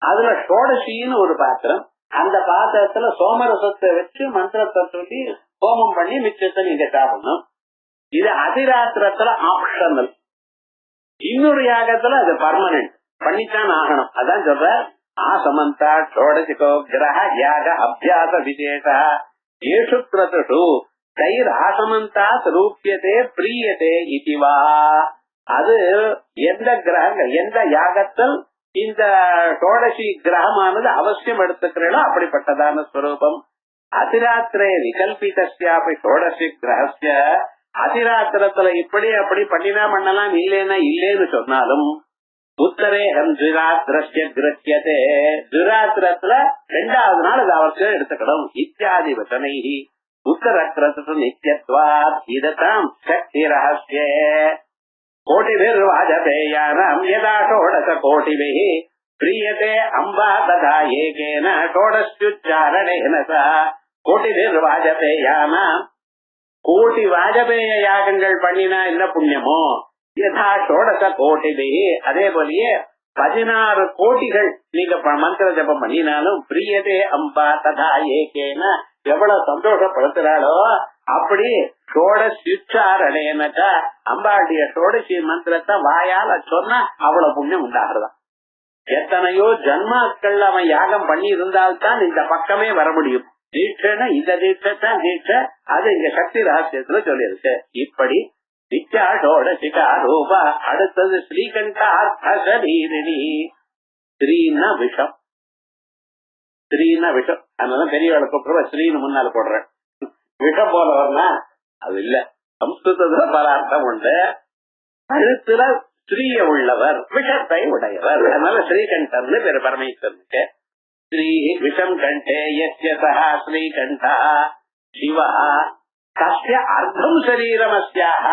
அதுல ஷோடசின்னு ஒரு பாத்திரம். அந்த பாத்திரத்துல சோமரசத்தை வச்சு மந்திரத்தை சொல்லி ஹோமம் பண்ணி மிச்சத்தை நீங்க சாப்பிடணும். இது அதிராத்திரத்துல ஆப்ஷனல். இன்னொரு யாகத்துல அது பர்மனன்ட், பண்ணித்தான் ஆகணும். அதான் சொல்ற ஆசமந்தா ஷோடசிகோ கிரக யாக அபியாச விசேஷ ஏஷு கிரதுஷு தைர் ஆசமந்தாத் ரூபியதே பிரியதே இதுவா. அது எந்த கிரகங்கள் எந்த யாகத்தில் இந்த ஷோடசி கிரகமானது அவசியம் எடுத்துக்கிறேனோ அப்படிப்பட்டதான ஸ்வரூபம். அதிராத்திரே விகல்பிதாபி ஷோடசி கிரகஸ்ய. அதிராத்திரத்துல இப்படி அப்படி பண்ணினா பண்ணலாம், இல்லைன்னா இல்லேன்னு சொன்னாலும் உத்தரே துராத்திரஸ்ய கிரஹ்யதே. துராத்திரத்துல 2வது நாள் அது அவசியம் எடுத்துக்கணும். இத்தியாதி வசனை உத்தரக்ரது நித்தியத்வாத். இதத்தான் சக்தி ரகசிய. கோட்டிபிர் வாஜபேயானாம் யதா ஷோடச கோட்டிபிஹி பிரியதே அம்பா ததா ஏகேன ஷோடஸ்யுச்சாரணேன ச. கோட்டிபிர் வாஜபேயானாம், கோட்டி வாஜபேய யாகங்கள் பண்ணினா என்ன புண்ணியமோ யதா ஷோடச கோட்டிபிஹி, அதே போலயே 16 கோட்டிகள் நீங்க மந்திர ஜபம் பண்ணினாலும் பிரியதே அம்பா ததா ஏகேன, எவ்வளவு சந்தோஷப்படுத்துறாளோ அப்படி ஷோடஸ்யுச்சாரணேனச்ச, அம்பாளுடைய ஷோடசி மந்திரத்தை வாயால சொன்னா அவ்வளவு புண்ணியம் உண்டாகிறதா. எத்தனையோ ஜன்மாக்கள் அவன் யாகம் பண்ணி இருந்தால்தான் இந்த பக்கமே வர முடியும். தீட்சைன்னா இந்த தீட்சைத்தான் தீட்சை. அது இங்க சக்தி ரகசியத்துல சொல்லியிருக்கு. இப்படி நித்யா ஷோடசிகா ரூபா. அடுத்தது ஸ்ரீகண்டார்த்தசரீரிணி. ஸ்ரீன்னா விஷம், ஸ்ரீன்னா விஷம். அதனால பெரியவளை கூப்பிடுற ஸ்ரீன்னு முன்னால போடுறேன். விஷம் போலவர்னா அது இல்ல. சம்ஸ்கிருதத்துல பல அர்த்தம் உண்டு. கழுத்துல ஸ்ரீய உள்ளவர், விஷத்தை உடையவர். அதனால ஸ்ரீகண்டர்னு பேரு பரமேஸ்வரனுக்கு. ஸ்ரீ விஷம் கண்டே யஸ்ய ஸ்ரீகண்டா சிவா தஸ்ய அர்த்தம் சரீரம் அஸ்யாக.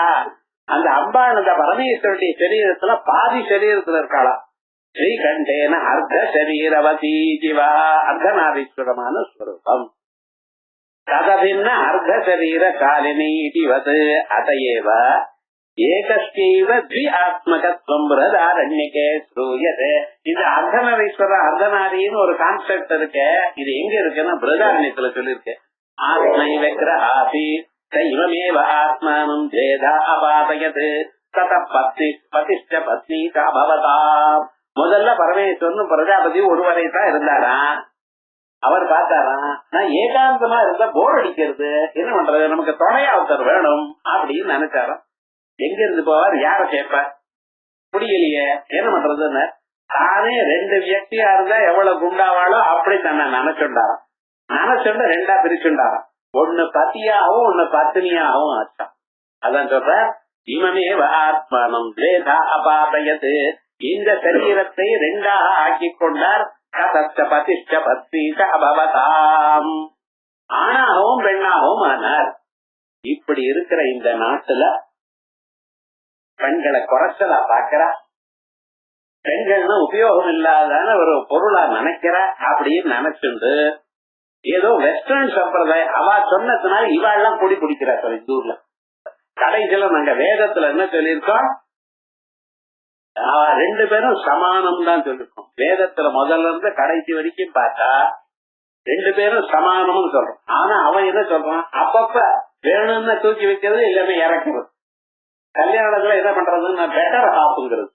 அந்த அம்பாள் அந்த பரமேஸ்வருடைய சரீரத்துல பாதி சரீரத்துல இருக்காளாம். ஸ்ரீகண்டேன அர்த்த சரீரவதி ஜிவா, அர்த்தநாதீஸ்வரமான ஸ்வரூபம். ததபின்ன அர்த்த சரீர காலினி இதிவது அதையேவ ஏகஸ்யைவ த்வி ஆத்மகத்வம் பிரதாரண்யகே ஸ்ரூயதே. இந்த அர்த்தநாதீஸ்வர அர்த்தநாதின்னு ஒரு கான்செப்ட் இருக்கு. இது எங்க இருக்குன்னா பிரதாரண்யத்துல சொல்லிருக்கு. ஆத்மைவக்ர ஆசி தைவமேவ ஆத்மானம் ஜேதா அபாதயது தத பத்னி பதிஷ்ட பத்னி காபவதாம். முதல்ல பரமேஸ்வரன் பிரஜாபதி ஒருவரை தான் இருந்தாரா. அவர் பார்த்தாராம், நான் ஏகாந்தமா இருந்தா போர் அடிக்கிறது, என்ன பண்றது, நமக்கு துணையா ஒருத்தர் வேணும் அப்படின்னு நினைச்சாராம். எங்க இருந்து போவார், யார கேட்பார், முடியலையே என்ன பண்றதுன்னு தானே 2 வியக்தியா இருந்தா எவ்வளவு குண்டாவாளோ அப்படி தன்னை நினைச்சுண்டாராம். நினைச்சுண்ட 2ஆ பிரிச்சுண்டாராம். ஒண்ணு பத்தியாகவும் ஒண்ணு பத்தினியாகவும் ஆச்சான். அதான் சொல்ற இமமேவ ஆத்மானம் வேதா அபாதயது. இந்த சரீரத்தை 2ஆக ஆக்கி கொண்டார். பதிஷ்ட பத்னீக அபவதாம். ஆணாகவும் பெண்ணாகவும் ஆனார். இப்படி இருக்கிற இந்த நாட்டுல பெண்களை குறைச்சலா பாக்கிறா. பெண்கள்னு உபயோகம் இல்லாதான ஒரு பொருளா நினைக்கிறா. அப்படின்னு நினைச்சுண்டு ஏதோ வெஸ்டர்ன் சம்பிரதாயம் அவ சொன்னதுனால இவாள்லாம் பொடி பிடிக்கிறா. சார் இந்த ஊர்ல கடைசியில நாங்க வேதத்துல என்ன சொல்லியிருக்கோம், 2 பேரும் சமானம் தான் சொல்லிருக்கோம். வேதத்துல முதல்ல இருந்து கடைசி வரைக்கும் பார்த்தா 2 பேரும் சமானம்னு சொல்றோம். ஆனா அவன் என்ன சொல்றான், அப்பப்ப வேணும்னு தூக்கி வைக்கிறது எல்லாமே இறக்குறது. கல்யாணத்துல என்ன பண்றதுன்னு பெட்டர் ஹாஃப்ங்கிறது,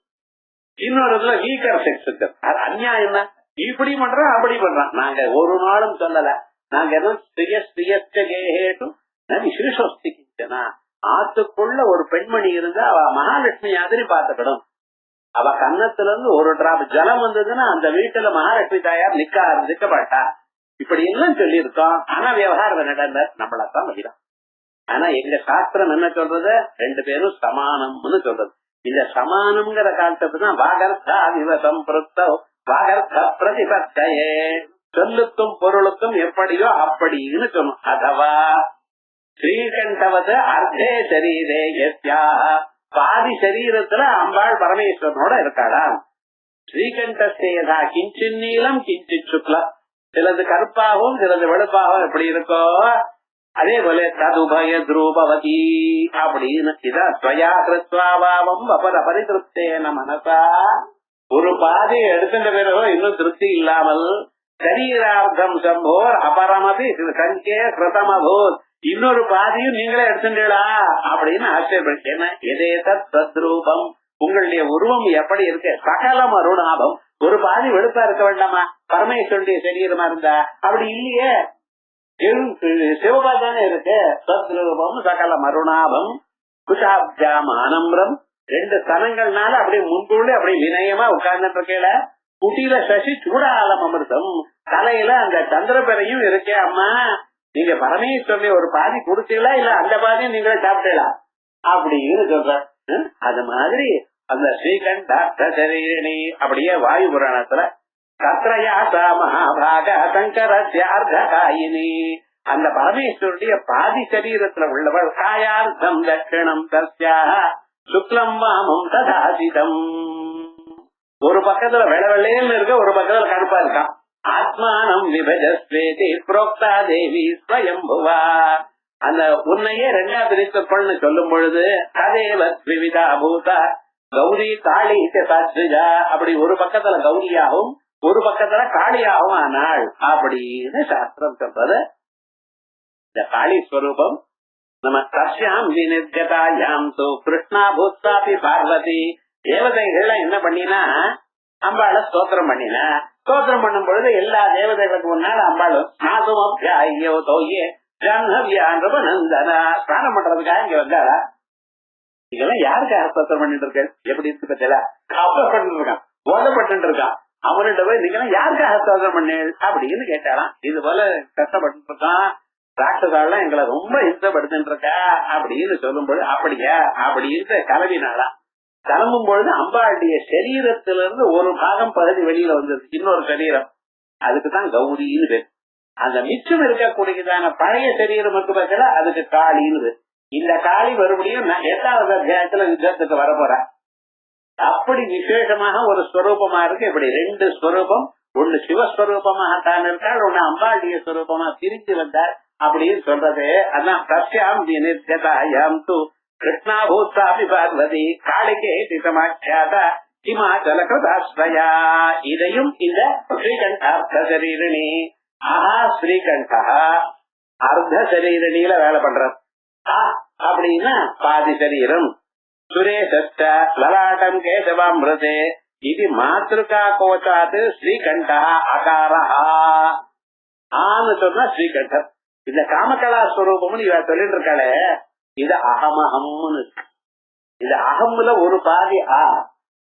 இன்னொரு இதுல வீக்கர் செக்ஸ் இருக்கு. அது அநியாயம் தான். இப்படி பண்றான் அப்படி பண்றான். நாங்க ஒரு நாளும் சொல்லல. நாங்க எதுவும் விசேஷிக்கிட்டனா ஆத்துக்குள்ள ஒரு பெண்மணி இருந்தா அவ மகாலட்சுமி மாதிரி பார்த்துக்கணும். அவ கன்னத்துல இருந்து ஒரு டிராப் ஜலம் வந்ததுன்னா அந்த வீட்டுல மகாலட்சுமி தாயார் நிக்க மாட்டா. இப்படி எல்லாம் சொல்லி இருக்கோம். ஆனா விவகாரம் நடந்த நம்மளத்தான் வைக்கிறோம். ஆனா எங்க சாஸ்திரம் என்ன சொல்றது, 2 பேரும் சமானம்னு சொல்றது. இந்த சமானம்ங்கிற காலத்துக்கு தான் வாகர்த்தா விவசம் வாகர்த்த பிரதிபத்தையே, சொல்லுக்கும் பொருளுக்கும் எப்படியோ அப்படின்னு சொன்னோம். அதவா ஸ்ரீகண்டவது அர்த்தே சரீரே யஸ்யா, பாதி சரீரத்துல அம்பாள் பரமேஸ்வரனோட இருக்காளாம். ஸ்ரீகண்டஸ்தேதா கிஞ்சின் நீளம் கிஞ்சின் சுக்லம், சிலது கருப்பாகவும் சிலது வெளுப்பாகவும் எப்படி இருக்கோ அதே போல ததுபய துரூபவதி அப்படின்னு. இதான் ஸ்வயா கிருத்வாபாவம் அபரிதிருப்தேன மனசா. ஒரு பாதியை எடுத்துட்ட பிறகு இன்னும் திருப்தி இல்லாமல் சரீரார்த்தம் சம்போர் அபரமதி சங்கே கிருதமபோத், இன்னொரு பாதியும் நீங்களே எடுத்துட்டா அப்படின்னு ஆச்சரியப்படு. என்ன எதே தத்ரூபம், உங்களுடைய உருவம் எப்படி இருக்கு, சகலம் அருணாபம். ஒரு பாதி வெளுப்பா இருக்க வேண்டாமா பரமேஸ்வரனுடைய சரீரமா இருந்தா? அப்படி இல்லையே, சிவபா தானே இருக்கு. தத்ரூபம் சகலம் அருணாபம் குஷாப்ஜாம் ஆனம்ரம். 2 ஸ்தனங்கள்னால அப்படியே முன்புள்ள அப்படியே வினயமா உட்கார்ந்துட்டு இருக்கேல. குட்டியில சசி சூடாலம் அமிர்தம், தலையில அந்த சந்திரபெரையும் இருக்கே. அம்மா நீங்க பரமேஸ்வரனை ஒரு பாதி கொடுத்தீங்களா இல்ல அந்த பாதியும் நீங்களே சாப்பிட்டீங்களா அப்படின்னு சொல்ற. அது மாதிரி அந்த ஸ்ரீகண்ட சரீரணி அப்படியே வாயு புராணத்துல கத்ரயாசா மகாபாக சங்கரத்யார்த்தகாயினி, அந்த பரமேஸ்வருடைய பாதி சரீரத்துல உள்ளவள். காயார்த்தம் தட்சிணம் தஸ்யா சுக்லம் வாமம் ததாசிதம். ஒரு பக்கத்துல வெள்ள வெள்ளையன்னு இருக்க, ஒரு பக்கத்துல கருப்பா இருக்கான். ஆத்மானம் விபஜஸ்வேதி புரோக்தா தேவி ஸ்வயம்புவா. அந்த உன்னையே 2ஆ பிரித்துக்கொள்னு சொல்லும் பொழுது ததேவ விவிதா பூதா கௌரி காளி சாத்விஜா, அப்படி ஒரு பக்கத்துல கௌரியாகவும் ஒரு பக்கத்துல காளியாகவும் ஆனாள் அப்படின்னு சாஸ்திரம் சொல்றது. இந்த காளி ஸ்வரூபம் நம்ம தஸ்யாம் விநிர்கதாயாம் தோ கிருஷ்ணா பூத்தாபி பார்வதி. தேவதைகள்லாம் என்ன பண்ணினா அம்பாளை ஸ்தோத்திரம் பண்ணினா. ஸ்தோத்திரம் பண்ணும் பொழுது எல்லா தேவதைகளுக்கு முன்னால அம்பாளும் நாசுமப்யாயோ தோயே ஜாஹ்னவியான்றபநந்தனா ஸ்நானம் பண்றதுக்காக இங்க வந்தாளா. இதெல்லாம் யாருக்காக ஸ்தோத்திரம் பண்ணிட்டு இருக்க, எப்படி இருக்கு பத்தியா, கவலைப்பட்டு இருக்கான், போதப்பட்டு இருக்கான். அவன்கிட்ட போய் நீங்க யாருக்காக ஸ்தோத்திரம் பண்ணேள் அப்படின்னு கேட்டாலாம். இது போல கஷ்டப்பட்டு இருக்கான், ராட்சசாலாம் எங்களை ரொம்ப இஷ்டப்படுத்திட்டு இருக்கா அப்படின்னு சொல்லும்போது அப்படியா அப்படின்னு கிளம்பினாளா. கிளம்பும் பொழுது அம்பாளுடைய சரீரத்திலிருந்து ஒரு பாகம் பகுதி வெளியில வந்தது, இன்னொரு சரீரம். அதுக்குதான் கௌரின்னு பேர். அந்த மிச்சம் இருக்கக்கூடியதான பழைய சரீரம் இருக்கு பார்த்தா அதுக்கு காளின்னு. இந்த காளி மறுபடியும் 8வது அத்தியாயத்துல யுத்தத்துக்கு வரப்போற. அப்படி விசேஷமாக ஒரு ஸ்வரூபமா இருக்கு. இப்படி 2 ஸ்வரூபம், ஒண்ணு சிவஸ்வரூபமாகத்தான் இருக்காள், ஒண்ணு அம்பாளுடைய ஸ்வரூபமா பிரிஞ்சு வந்தாள் அப்படின்னு சொல்றது. அதான் சத்யாம் நிர்ஜதாயாம் து கிருஷ்ணா பூத்தாபி பார்வதி காளிகே திசமாட்சியாதா ஹிமாச்சல கிருதாஸ்ரயா. இதையும் இந்த ஸ்ரீகண்டார்த்த சரீரணி ஆஹா ஸ்ரீகண்டா அர்த்த சரீரணியில வேலை பண்றது. அப்படின்னா பாதி சரீரம். சுரேஷ லலாட்டம் கேசவாமிருதே இது மாத்திருக்கா கோச்சாத்து ஸ்ரீகண்டா அகாரா ஆன்னு சொன்னா ஸ்ரீகண்டர். இந்த காமகலா ஸ்வரூபம்னு இவ சொல்லிட்டு இருக்காளே, இது அகமஹம்னு இருக்கு. இந்த அகம்ல ஒரு பாதி ஆ,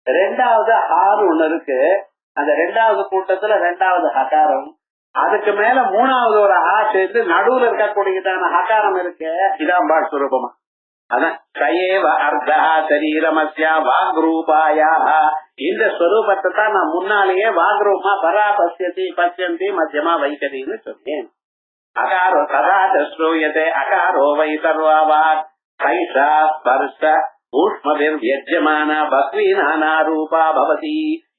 2வது ஆறு ஒண்ணு இருக்கு. அந்த 2வது கூட்டத்துல 2வது ஹகாரம், அதுக்கு மேல 3வது ஒரு ஆ சேர்ந்து நடுவுல இருக்கக்கூடியதான ஹகாரம் இருக்கு. இதான் பாட் ஸ்வரூபமா. அதான் சயேவ அர்த்தா சரீரமஸ்யா வாக்ரூபாயா. இந்த ஸ்வரூபத்தை தான் நான் முன்னாலேயே வாக்ரூபமா பரா பசியதி பசியந்தி மத்தியமா வைக்கதின்னு சொன்னேன். அகாரோ சதா ஸ்ரூயதே அகாரோ வை சர்வா வாக் கைஷா ஸ்பர்ஷ ஊஷ்மபிர் வியஜ்யமான பக்வீனானா ரூபா பவதி.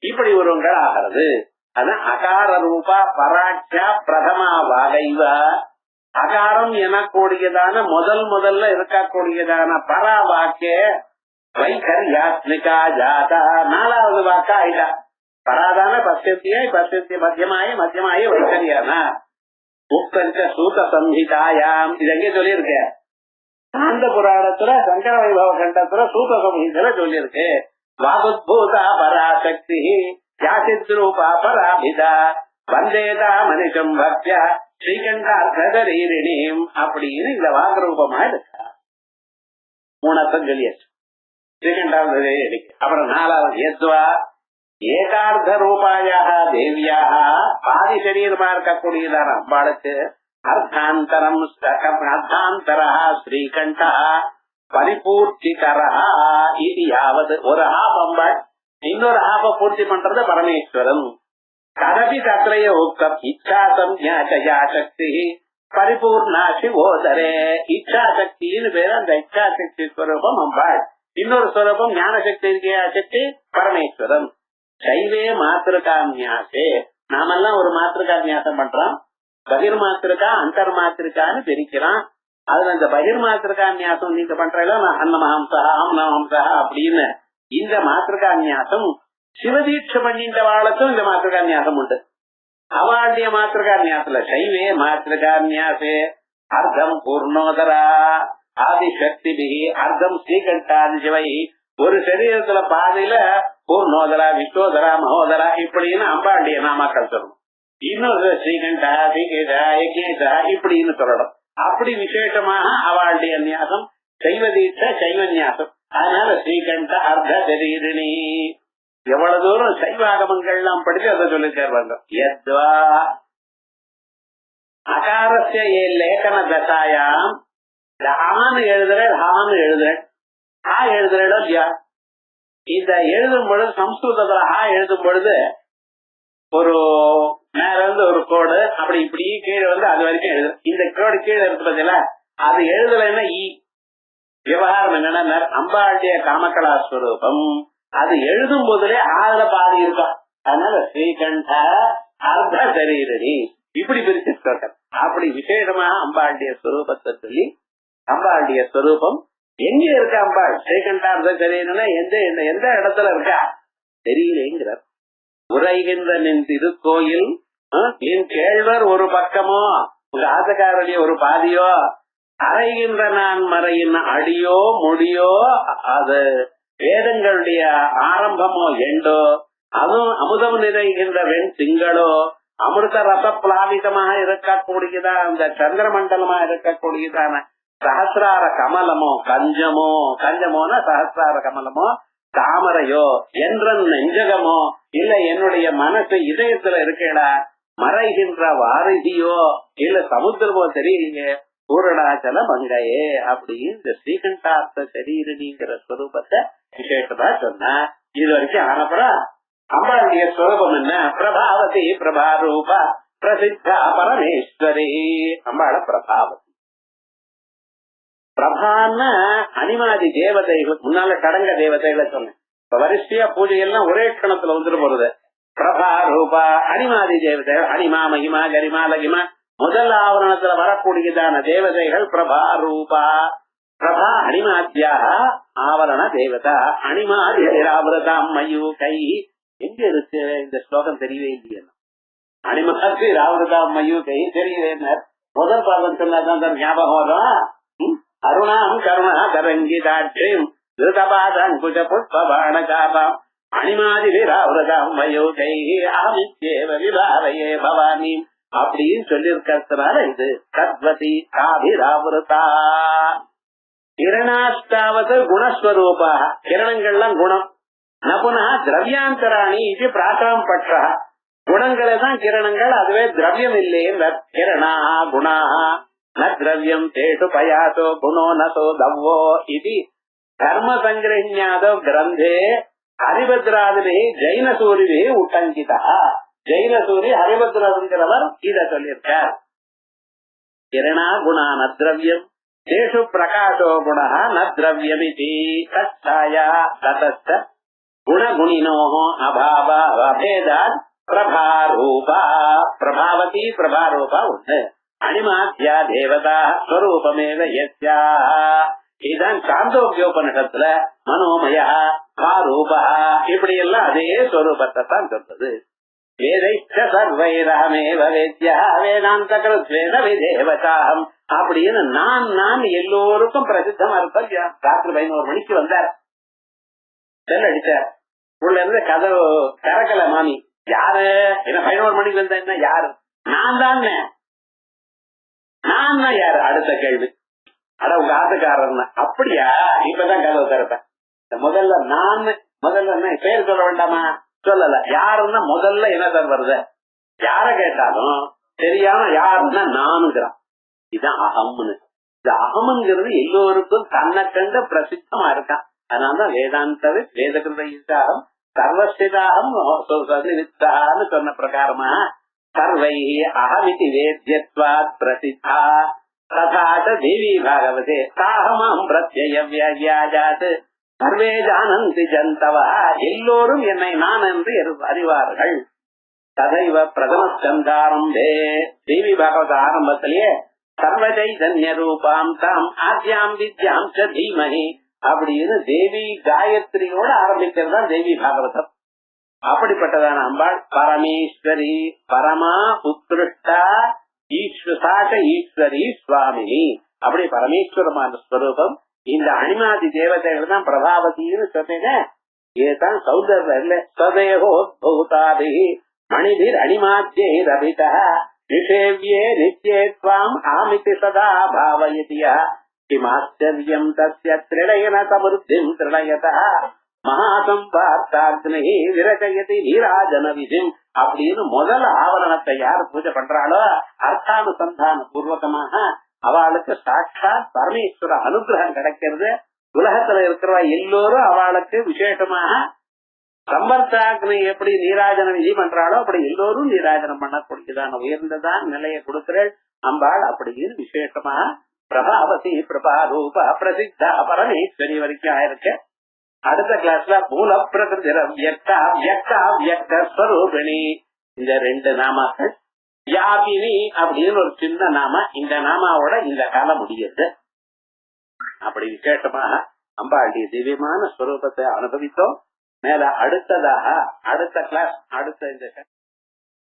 இப்படி ஒருவங்கள் ஆகிறது. அதான் அகார ரூபா பராட்சா பிரதமா வாகைவ. அகாரம் எனக்கூடியதான முதல்ல இருக்கக்கூடியதான பரா வாக்கே வைகர்யாத்மிகா ஜாதா 4வது வாக்கா ஆயிட்டா. பராதான பசியத்தியாய் பசியத்திய மத்தியமாயி வைகரியானா உக்தஞ்ச சூத சம்ஹிதாயாம். இது எங்கே சொல்லியிருக்க? சாந்த புராணத்துல சங்கர வைபவ கண்டத்துல சூத சம்ஹிதல சொல்லியிருக்கு. வாகுத்பூதா பராசக்தி யாசித்ரூபா பராபிதா வந்தேதா மனிஷம் பக்தியா ஸ்ரீகண்டார்த்தரீரிணிம் அப்படின்னு இந்த வாகரூபமா இருக்கா. 3 சொல்லியாச்சு ஸ்ரீகண்டார்த்தரீரிணி. அப்புறம் 4வது எத்வா ஏகார்த்த ரூபாயாக தேவியாக பாதி சரீரமா இருக்கக்கூடியதான அம்பாளுக்கு அர்த்தாந்தரா ஸ்ரீகண்டா பரிபூர்த்திகரா. இது யாவது ஒரு ஹாப் அம்பாள், இன்னொரு ஹாப்ப பூர்த்தி பண்றது பரமேஸ்வரன். கதபி தத்ரய உக்தம் இச்சா சம்ஞா சக்தி பரிபூர்ணா சிவோதரே. இச்சா சக்தின்னு பேரு. அந்த இச்சா சக்தி ஸ்வரூபம் அம்பாள். இன்னொரு ஸ்வரூபம் ஞான சக்தி சக்தி பரமேஸ்வரன். சைவே மாத்திருக்கான்யாசே. நாமெல்லாம் ஒரு மாத்திருக்கான்யாசம் பண்றோம். பகிர் மாத்திருக்கா அந்தர் மாத்திருக்கான்னு பிரிக்கிறோம். அதுல இந்த பகிர் மாத்திருக்கான்யாசம் நீங்க பண்றீங்களா, அன்னமஹம்சா ஆம்னஹம்சா அப்படின்னு இந்த மாத்திருக்கான்யாசம் சிவதீட்சை பண்ணிட்ட வாழத்தும் இந்த மாத்திருக்கான்யாசம் உண்டு. அவாண்டிய மாத்திருக்கான்யாசத்துல சைவே மாத்திருக்கான்யாசே அர்த்தம் பூர்ணோதரா ஆதிசக்தி அர்த்தம் ஸ்ரீகண்டாதி சிவை. ஒரு சரீரத்துல பாதையில பூர்ணோதரா விஸ்வோதரா மகோதரா இப்படின்னு அம்பாண்டிய நாமாக்கள் சொல்லணும். இன்னொரு ஸ்ரீகண்டா ஸ்ரீகேஷா யஜ்ஞேஷா இப்படின்னு சொல்லணும். அப்படி விசேஷமாக அவளுடைய நியாசம் சைவதீட்சை சைவ நியாசம். அதனால ஸ்ரீகண்ட அர்த்த சரீரிணி. எவ்வளவு தூரம் சைவாகமங்கள் எல்லாம் படிச்சு அதை சொல்லி சேர்வாங்க. யத்வா அகாரஸ்ய லேகன தசாயாம் ஆன்னு எழுதுறேன் ஹான்னு எழுதுறேன் ஹா எழுதுறேன் இல்லையா. இந்த எழுதும் பொழுது சம்ஸ்கிருதத்துல ஹா எழுதும் பொழுது ஒரு மேல இருந்து ஒரு கோடு அப்படி இப்படி கீழே வந்து அது வரைக்கும் எழுது. இந்த கோடு கீழே இருக்கு பார்த்தீங்களா, அது எழுதலைன்னா ஈ. விவகாரம் என்னன்னா அம்பாளுடைய காமகலா ஸ்வரூபம் அது எழுதும் போதுலே ஆளுல பாதி இருக்கும். அதனால ஸ்ரீகண்ட அர்த்த சரீரணி இப்படி பிரிச்சு. அப்படி விசேஷமா அம்பாளுடைய ஸ்வரூபத்தை சொல்லி அம்பாளுடைய ஸ்வரூபம் எங்க இருக்க அம்பாள் ஸ்ரீகண்டார்த்த சரீரனா எந்த இடத்துல இருக்கா தெரியலேங்கிறார். உரைகின்ற நின் திருக்கோயில் என் கேழ்வர் ஒரு பக்கமோ உங்க ஆசக்காரடிய ஒரு பாதியோ அறைகின்ற நான் மறையின் அடியோ முடியோ அது வேதங்களுடைய ஆரம்பமோ எண்டோ அதுவும் அமுதம் நிறைகின்ற வெண் திங்களோ அமிர்த ரச பிளாவிதமாக இருக்கக்கூடியதா அந்த சந்திர மண்டலமா இருக்கக்கூடியதான சஹசிரார கமலமோ கஞ்சமோனா சஹசிரார கமலமோ தாமரையோ என்றன் நெஞ்சகமோ இல்ல என்னுடைய மனசு இதயத்துல இருக்கடா மறைகின்ற வாரிதியோ இல்ல சமுத்திரமோ தெரியலையே பூரணாச்சல மங்கையே அப்படின்னு இந்த ஸ்ரீகண்டார்த்த சரீரணிங்கிற ஸ்வரூபத்தை விசேஷமா சொன்னா இது வரைக்கும் ஆனப்புறம் அம்பாளுடைய ஸ்வரூபம் என்ன? பிரபாவதி பிரபாரூபா பிரசித்தா பரமேஸ்வரி. அம்பாள பிரபாவதி. பிரபான்னா அனிமாதி தேவதைகள், முன்னால கடங்க தேவதைகளை சொன்னேன். இப்ப வரிசையா பூஜையெல்லாம் ஒரே கணத்துல வந்துட்டு போறது. பிரபா ரூபா அனிமாதி தேவதைகள், அனிமா மகிமா கரிமா லகிமா முதல் ஆவரணத்துல வரக்கூடியதான தேவதைகள் பிரபா ரூபா. பிரபா அனிமாத்தியாக ஆவரண தேவதா. அனிமாதிராவிரதாம் மயூ கை. எங்க இருக்கு இந்த ஸ்லோகம்? தெரியவே இல்லையா? அனிமாதி ராவிரதாம் மயூ கை தெரியவே. முதல் பாகம் சொன்னாதான் ஞாபகம் வரும். அருணாம் கருணா கரங்கிதாட்சிம் திருதபாதங்குஜ புஷ்பபாணகாபாம் அனிமாதிராவிரதாம் மயூ கை அமித்யேவ விபாவையே பவானி அப்படின்னு சொல்லியிருக்கிறதுனால இது தத்வதி காபிராவிரதா. கிரணாஷ்டாவது குணஸ்வரூபா. கிரணங்கள்லாம் குணம். நபுனா திரவியாந்தராணி இது பிராசாம் பற்றா. குணங்களே தான் கிரணங்கள், அதுவே திரவியம் இல்லையே. கிரணா குணா ந திரவியம் தேஷு பயாசோ குணோ நசோ தவ்வோ இது தர்ம சங்கிரஹ்ஞாதோ கிரந்தே ஹரிபத்ராதிபி ஜெயினசூரிபி உட்டங்கிதா. ஜெயினசூரி ஹரிபத்ரங்கிறவர் இத சொல்லியிருக்கார். கிரணா குணா ந திரவியம் தேஷு பிரகாசோ குணா ந திரவியமிதி தச்சாயா ததஸ்த குணகுணினோ அபாவ அபேதாத் பிரபாரூபா. பிரபாவதி பிரபாரூபா உண்டு. அனிமாத்யா தேவதா ஸ்வரூபமேவ யஸ்யா. இதுதான் சாந்தோக்கியோபனிஷத்துல மனோமயா பாரூபா இப்படி எல்லாம் அதே ஸ்வரூபத்தை தான் சொல்றது. வேதைச்ச சர்வைரஹமேவ வேத்யா வேதாந்த கிருத்வேத விதேவதாஹம் அப்படின்னு நான் எல்லோருக்கும் பிரசித்தமா இருப்பேன். ராத்திரி 11 மணிக்கு வந்தார், செல் அடிச்சார். உள்ள இருந்து கதவு திறக்கல. மாமி யாரு? என்ன 11 மணிக்கு வந்தா என்ன? யாரு? நான் தான் யாரு? அடுத்த கேள்வி. அட உங்க ஆசைக்காரர். அப்படியா? இப்பதான் கதவு திறப்பேன். முதல்ல என்ன பேர் சொல்ல வேண்டாமா? சொல்லல. யாருன்னா முதல்ல என்ன சார் வருது? யார கேட்டாலும் தெரியாம யாருன்னா நானுங்கிறான். இதுதான் அகம்னு. இந்த அகம்ங்கிறது எல்லோருக்கும் தன்னை கண்ட பிரசித்தமா இருக்கான். அதனாலதான் வேதாந்தவே வேதகிருதாகம் சர்வஸ்திதாகம் வித்தான்னு சொன்ன பிரகாரமா சர்வை அகமிதி வேத்யத்வாத் பிரசித்தா ததாத தேவி பாகவதே சாகமாம் பிரத்யய வியாஜாத் சர்வே ஜானந்தி ஜந்தவா. எல்லோரும் என்னை நான் என்று அறிவார்கள். ததைவ பிரதம ஸ்கந்தாரம்பே தேவி பாகவத ஆரம்பத்திலேயே சர்வ சைதன்ய ரூபாம் தாம் ஆத்யாம் வித்யாம் ச தீமஹி அப்படின்னு தேவி காயத்ரியோட ஆரம்பிக்கிறது தான் தேவி பாகவதம். அப்படிப்பட்டதான அம்பாள் பரமேஸ்வரி, பரமா உத்ருஷ்டா ஈஸ்வசாக ஈஸ்வரி சுவாமினி. அப்படி பரமேஸ்வரமான ஸ்வரூபம். இந்த அனிமாதி தேவதைகள் தான் பிரபாவதினு சொன்னேன். இதுதான் சௌந்தர்யம் இல்ல. சதேகோத்பூதாதி மணிதிர் அனிமாத்தியை ரபிதா நிஷேவ்யே நித்யே த்வாம் ஆமிதி சதா பாவயதியா கிமாச்சர்யம் தஸ்ய த்ரிலயன சமுர்த்திம் த்ரிலயதா மகாசம்பார்த்தாக்னி விரகயதி நீராஜன விதிம் அப்படின்னு முதல் ஆவரணத்தை யார் பூஜை பண்றாளோ அர்த்தானுசந்தான பூர்வகமாக அவளுக்கு சாட்சாத் பரமேஸ்வர அனுகிரகம் கிடைக்கிறது. உலகத்துல இருக்கிறவா எல்லோரும் அவளுக்கு விசேஷமாக சம்பர்த்தாக்னி எப்படி நீராஜன விதி பண்றாளோ அப்படி எல்லோரும் நீராஜனம் பண்ணக்கூடியதான உயர்ந்ததான் நிலையை கொடுக்கிறேன் அம்பாள். அப்படின்னு விசேஷமாக பிரபாவதி பிரபாரூப பிரசித்தா பரமேஸ்வரி வரைக்கும் ஆயிருக்க. அடுத்த கிளாஸ்ல மூல பிரகிருதிரூபிணி இந்த 2 நாமாக்கள். வியாபினி அப்படின்னு ஒரு சின்ன நாம. இந்த நாமாவோட இந்த காலம் முடியுது. அப்படி விசேஷமாக அம்பாளுடைய திவ்யமான ஸ்வரூபத்தை அனுபவித்தோம். மேல அடுத்ததாக அடுத்த கிளாஸ் அடுத்த இந்த